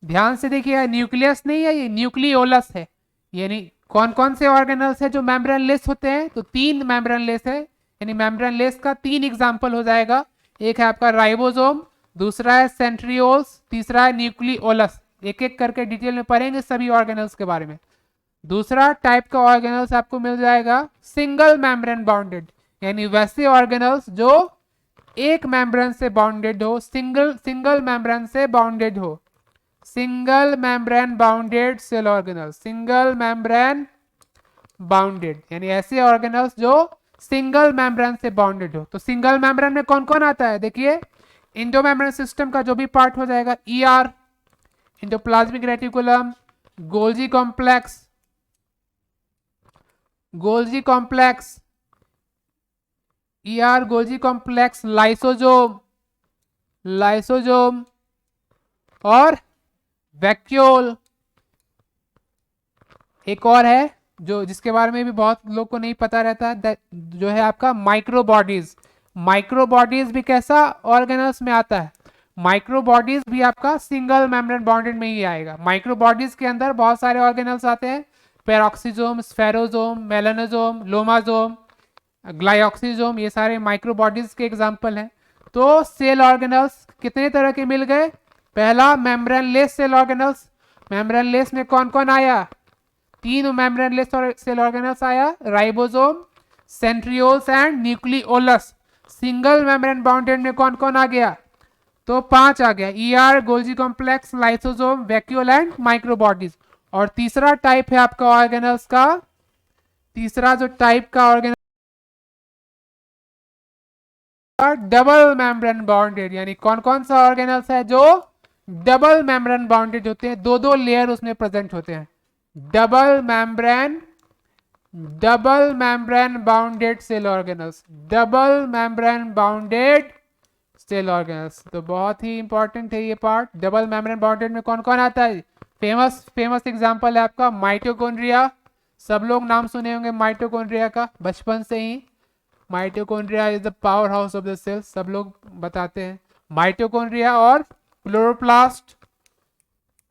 [SPEAKER 1] ध्यान से देखिए, न्यूक्लियस नहीं है, ये न्यूक्लियोलस है। यानी कौन कौन से ऑर्गेनल्स है जो मेम्ब्रेनलेस होते हैं? तो 3 मेम्ब्रेनलेस है, यानी मेम्ब्रेनलेस का 3 एग्जांपल हो जाएगा। एक है आपका राइबोसोम, दूसरा है सेंट्रियोल्स, तीसरा है न्यूक्लियोलस। एक एक करके डिटेल में पढ़ेंगे सभी ऑर्गेनल्स के बारे में। दूसरा टाइप का ऑर्गेनल्स आपको मिल जाएगा सिंगल मेम्ब्रेन बाउंडेड, यानी वैसे ऑर्गेनल्स जो एक मेम्ब्रेन से बाउंडेड हो, सिंगल मेम्ब्रेन से बाउंडेड हो। Single membrane bounded cell organelle, single membrane bounded, यानी ऐसे ऑर्गेनल्स जो सिंगल मेम्ब्रेन से बाउंडेड हो। तो सिंगल मेम्ब्रेन में कौन कौन आता है? देखिए, इंडोमेम्ब्रेन सिस्टम का जो भी पार्ट हो जाएगा, ER, endoplasmic reticulum, Golgi complex, Golgi complex, ER, Golgi complex, lysosome, lysosome और वैक्यूल। एक और है जो जिसके बारे में भी बहुत लोग को नहीं पता रहता है, जो है आपका माइक्रोबॉडीज। माइक्रोबॉडीज भी कैसा ऑर्गेनल्स में आता है? माइक्रोबॉडीज भी आपका सिंगल मेम्ब्रेन बाउंडेड में ही आएगा। माइक्रोबॉडीज के अंदर बहुत सारे ऑर्गेनल्स आते हैं, पेरोक्सीजोम, स्फेरोजोम, मेलानोजोम, लोमाजोम, ग्लाइऑक्सीजोम, ये सारे माइक्रोबॉडीज के एग्जाम्पल हैं। तो सेल ऑर्गेनल्स कितने तरह के मिल गए? पहला मेम्ब्रेनलेस सेल ऑर्गेनल्स। मेम्ब्रेनलेस में कौन कौन आया? 3 मेम्ब्रेनलेस सेल ऑर्गेनल्स आया, ribosome, centrioles and nucleolus. Single membrane bounded में कौन कौन आ गया? तो 5 आ गया, ER, Golgi complex, lysosome, vacuole and microbodies. और तीसरा टाइप है आपका ऑर्गेनल्स का, तीसरा जो टाइप का ऑर्गेनल डबल मेम्ब्रेन बाउंडेड, यानी कौन कौन सा ऑर्गेनल्स है जो डबल मेम्ब्रेन बाउंडेड होते हैं, दो दो लेयर उसमें प्रेजेंट होते हैं। Double membrane bounded cell organelles, double membrane bounded cell organelles. तो बहुत ही इंपॉर्टेंट है ये पार्ट। डबल मेम्ब्रेन बाउंडेड में कौन कौन आता है? फेमस एग्जांपल है आपका माइटोकॉन्ड्रिया। सब लोग नाम सुने होंगे माइटोकॉन्ड्रिया का बचपन से ही। Mitochondria is the powerhouse of the cell, सब लोग बताते हैं। माइटोकॉन्ड्रिया और क्लोरोप्लास्ट,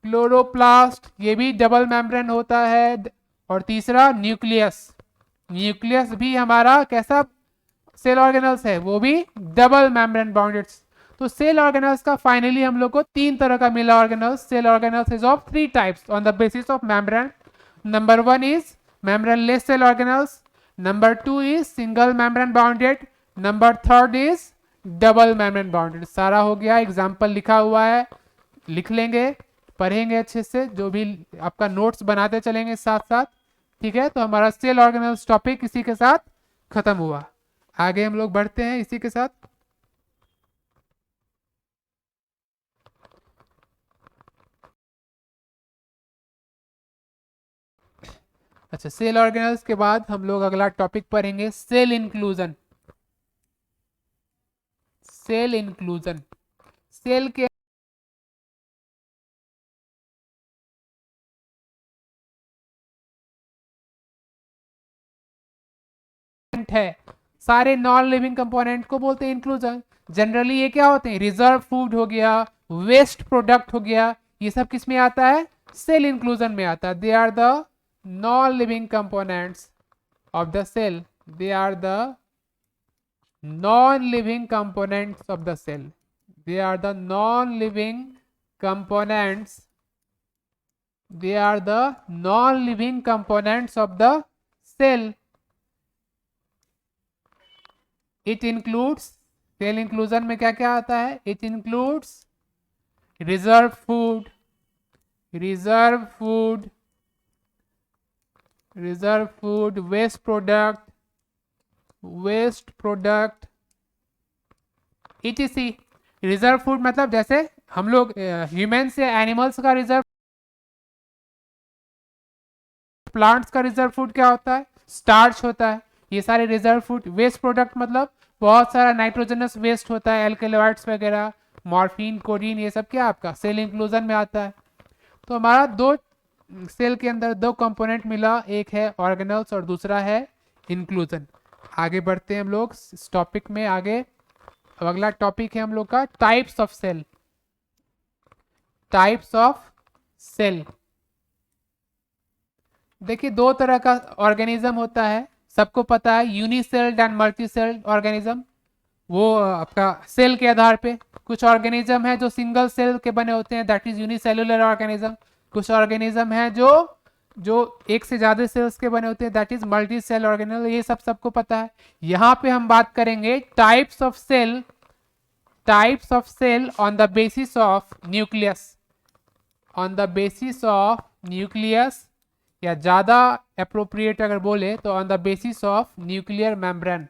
[SPEAKER 1] क्लोरोप्लास्ट ये भी डबल मेम्ब्रेन होता है। और तीसरा न्यूक्लियस, न्यूक्लियस भी हमारा कैसा सेल ऑर्गेनल्स है? वो भी डबल मेम्ब्रेन बाउंडेड। तो सेल ऑर्गेनल्स का फाइनली हम लोग को 3 तरह का मिला organelles. Cell organelles is of 3 types on the basis of membrane. Number 1 is membraneless cell organelles, number 2 is single membrane bounded, number 3 is double membrane bounded. सारा हो गया, एग्जाम्पल लिखा हुआ है, लिख लेंगे, पढ़ेंगे अच्छे से, जो भी आपका नोट्स बनाते चलेंगे साथ साथ। ठीक है, तो हमारा सेल ऑर्गेनेल्स टॉपिक इसी के साथ खत्म हुआ। आगे हम लोग बढ़ते हैं इसी के साथ। अच्छा, सेल ऑर्गेनेल्स के बाद हम लोग अगला टॉपिक पढ़ेंगे cell inclusion. Cell inclusion, cell के है, सारे नॉन लिविंग कंपोनेंट को बोलते हैं इंक्लूजन। जनरली ये क्या होते हैं, रिजर्व फूड हो गया, वेस्ट प्रोडक्ट हो गया, ये सब किस में आता है, सेल इंक्लूजन में आता है। They are the non living components of the cell, they are the non-living components of the cell, they are the non-living components, they are the non-living components of the cell. It includes, cell inclusion में क्या क्या आता है, it includes reserve food, reserve food, reserve food, waste product, waste product, etc। Reserve food मतलब जैसे हम लोग human से एनिमल्स का रिजर्व, प्लांट्स का रिजर्व फूड क्या होता है, स्टार्च होता है, ये सारे रिजर्व फूड। वेस्ट प्रोडक्ट मतलब बहुत सारा नाइट्रोजनस वेस्ट होता है, एल्कलॉइड्स वगैरह, मॉर्फिन, कोडीन, ये सब क्या आपका सेल इंक्लूजन में आता है। तो हमारा दो सेल के अंदर दो कंपोनेंट मिला, एक है ऑर्गेनल्स और दूसरा है इंक्लूजन। आगे बढ़ते हैं हम लोग इस टॉपिक में आगे। अगला टॉपिक है हम लोग का types of cell. Types of cell, देखिए दो तरह का ऑर्गेनिज्म होता है, सबको पता है, यूनिसेल्ड एंड मल्टीसेल्ड ऑर्गेनिज्म। वो आपका सेल के आधार पे, कुछ ऑर्गेनिज्म है जो सिंगल सेल के बने होते हैं, दैट इज यूनिसेलुलर ऑर्गेनिज्म। कुछ ऑर्गेनिज्म है जो जो एक से ज्यादा सेल्स के बने होते हैं, that is multi cell organism. ये सब सबको पता है। यहाँ पे हम बात करेंगे types of cell, types of cell on the basis of nucleus, on the basis of nucleus, या ज्यादा अप्रोप्रिएट अगर बोले तो on the basis of nuclear membrane.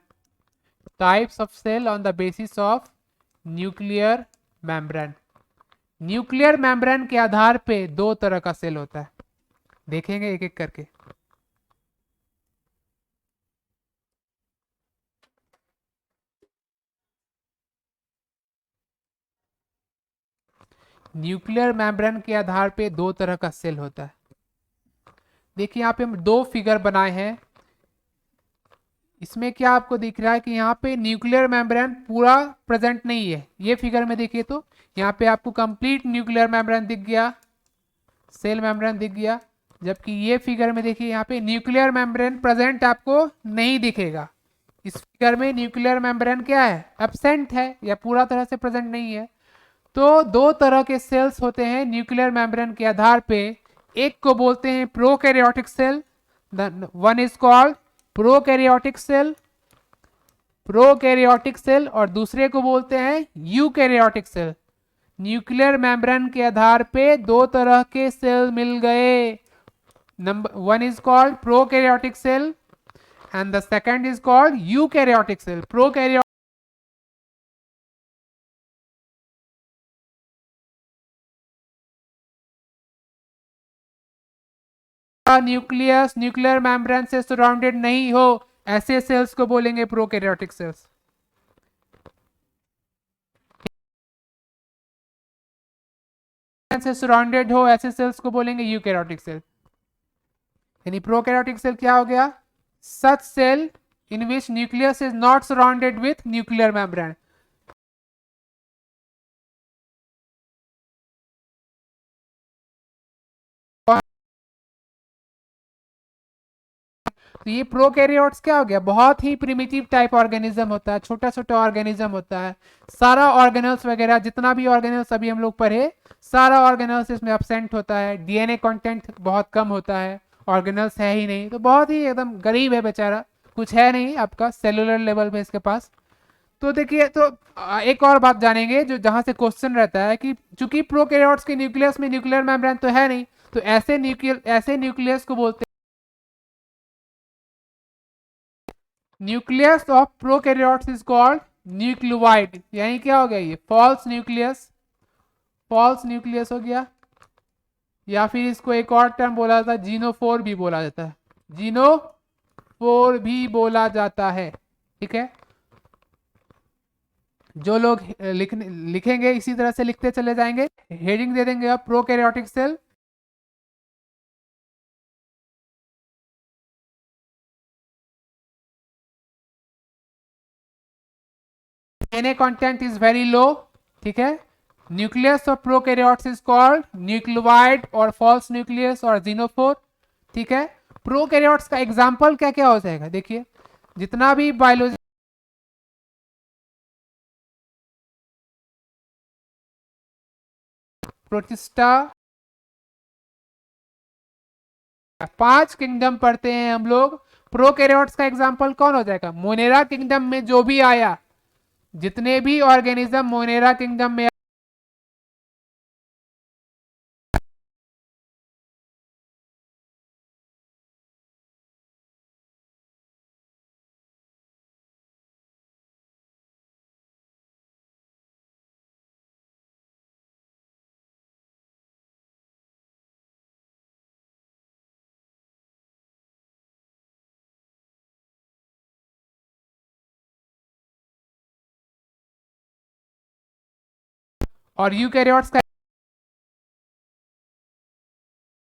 [SPEAKER 1] Types of cell on the basis of nuclear membrane. Nuclear membrane के आधार पे दो तरह का सेल होता है, देखेंगे एक एक करके। न्यूक्लियर मेम्ब्रेन के आधार पे दो तरह का सेल होता है। देखिए यहाँ पे हम दो फिगर बनाए हैं, इसमें क्या आपको दिख रहा है कि यहाँ पे न्यूक्लियर मेम्ब्रेन पूरा प्रेजेंट नहीं है। ये फिगर में देखिए तो यहाँ पे आपको कंप्लीट न्यूक्लियर मेम्ब्रेन दिख गया, सेल मेम्ब्रेन दिख गया, जबकि ये फिगर में देखिए यहाँ पे न्यूक्लियर मेम्ब्रेन प्रेजेंट आपको नहीं दिखेगा। इस फिगर में न्यूक्लियर मेम्ब्रेन क्या है, एब्सेंट है या पूरा तरह से प्रेजेंट नहीं है। तो दो तरह के सेल्स होते हैं न्यूक्लियर मेम्ब्रेन के आधार पे, एक को बोलते हैं prokaryotic cell, one is called prokaryotic cell, prokaryotic cell, और दूसरे को बोलते हैं यूकैरियोटिक सेल। न्यूक्लियर मेम्ब्रेन के आधार पे दो तरह के सेल मिल गए, number one is called prokaryotic cell and the second is called eukaryotic cell. Prokaryotic nucleus nuclear membrane से सराउंडेड नहीं हो, ऐसे सेल्स को बोलेंगे प्रोकैरियोटिक सेल्स। से सराउंडेड हो ऐसे सेल्स को बोलेंगे यूकैरियोटिक सेल। यानी प्रोकैरियोटिक सेल क्या हो गया, such cell in which nucleus is not surrounded with nuclear membrane. तो ये प्रोकैरियोट्स क्या हो गया, बहुत ही प्रिमिटिव टाइप ऑर्गेनिज्म होता है, छोटा छोटा ऑर्गेनिज्म होता है। सारा ऑर्गेनल्स वगैरह जितना भी ऑर्गेनल्स अभी हम लोग पढ़े, सारा ऑर्गेनल्स इसमें एब्सेंट होता है, डीएनए कंटेंट बहुत कम होता है, ऑर्गेनल्स है ही नहीं, तो बहुत ही एकदम गरीब है बेचारा, कुछ है नहीं आपका सेलुलर लेवल में इसके पास। तो देखिए, तो एक और बात जानेंगे जो जहां से क्वेश्चन रहता है कि चूंकि प्रोकैरियोट्स के न्यूक्लियस में न्यूक्लियर मेम्ब्रेन तो है नहीं, तो ऐसे न्यूक्लियस को बोलते nucleus of prokaryotes is called nucleoid, यानी क्या हो गया, ये फॉल्स न्यूक्लियस, फॉल्स न्यूक्लियस हो गया। या फिर इसको एक और टर्म बोला जाता है, जीनोफोर भी बोला जाता है, जीनोफोर भी बोला जाता है। ठीक है, जो लोग लिखेंगे इसी तरह से लिखते चले जाएंगे, हेडिंग दे देंगे अब prokaryotic cell. DNA content is very low. ठीक है, nucleus of prokaryotes is called nucleoid और फॉल्स न्यूक्लियस और जीनोफोर। ठीक है, प्रोकैरियोट्स का एग्जांपल क्या क्या हो जाएगा, देखिए जितना भी बायोलॉजी, प्रोटिस्टा, 5 किंगडम पढ़ते हैं हम लोग। प्रोकैरियोट्स का एग्जांपल कौन हो जाएगा, मोनेरा किंगडम में जो भी आया, जितने भी ऑर्गेनिज्म मोनेरा किंगडम में, और यूकैरियोट्स का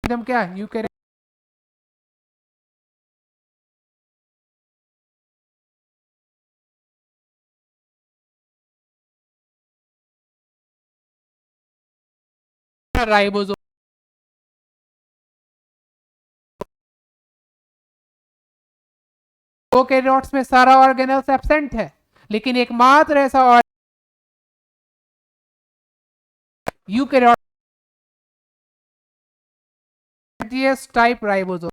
[SPEAKER 1] किंगडम क्या है, यूकैरियोट राइबोसोम। प्रोकैरियोट्स में सारा ऑर्गेनल्स एब्सेंट है, लेकिन एकमात्र ऐसा यूकैरियोट टाइप राइबोसोम।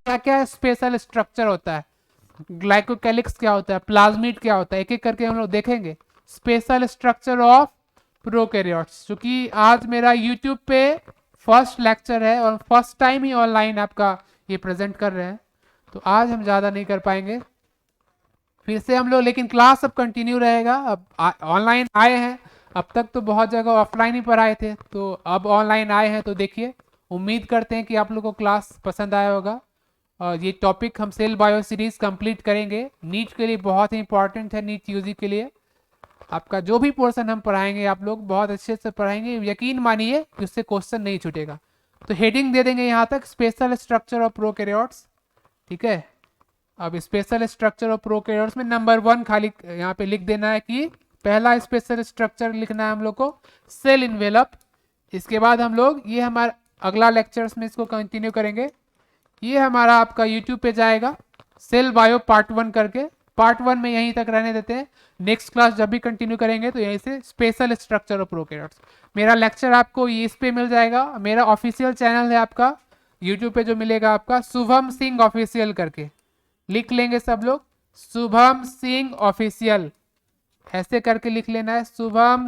[SPEAKER 1] क्या क्या स्पेशल स्ट्रक्चर होता है, ग्लाइकोकैलिक्स क्या होता है, प्लाज्मिड क्या होता है, एक एक करके हम लोग देखेंगे। स्पेशल स्ट्रक्चर ऑफ प्रोकैरियोट्स, क्योंकि आज मेरा यूट्यूब पे फर्स्ट लेक्चर है और फर्स्ट टाइम ही ऑनलाइन आपका ये प्रेजेंट कर रहे हैं, तो आज हम ज़्यादा नहीं कर पाएंगे, फिर से हम लोग, लेकिन क्लास अब कंटिन्यू रहेगा। अब ऑनलाइन आए हैं, अब तक तो बहुत जगह ऑफलाइन ही पढ़ाए थे, तो अब ऑनलाइन आए हैं, तो देखिए उम्मीद करते हैं कि आप लोगों को क्लास पसंद आया होगा। और ये टॉपिक हम सेल बायो सीरीज कंप्लीट करेंगे, नीट के लिए बहुत ही इंपॉर्टेंट है, नीट यूजी के लिए। आपका जो भी पोर्शन हम पढ़ाएंगे आप लोग बहुत अच्छे से पढ़ाएंगे, यकीन मानिए कि उससे क्वेश्चन नहीं छूटेगा। तो हेडिंग दे देंगे यहाँ तक, स्पेशल स्ट्रक्चर ऑफ प्रोकैरियोट्स। ठीक है, अब स्पेशल स्ट्रक्चर ऑफ प्रोकैरियोट्स में नंबर 1 खाली यहाँ पे लिख देना है कि पहला स्पेशल स्ट्रक्चर लिखना है हम लोग को सेल इन्वेलप। इसके बाद हम लोग ये हमारा अगला लेक्चर्स में इसको कंटिन्यू करेंगे। ये हमारा आपका यूट्यूब पे जाएगा सेल बायो पार्ट 1 करके, पार्ट 1 में यहीं तक रहने देते हैं, नेक्स्ट क्लास जब भी कंटिन्यू करेंगे तो यहीं से स्पेशल स्ट्रक्चर ऑफ प्रोकैरियोट्स। मेरा लेक्चर आपको इस पे मिल जाएगा, मेरा ऑफिशियल चैनल है आपका यूट्यूब पे जो मिलेगा आपका शुभम सिंह ऑफिशियल करके, लिख लेंगे सब लोग शुभम सिंह ऑफिशियल, ऐसे करके लिख लेना है शुभम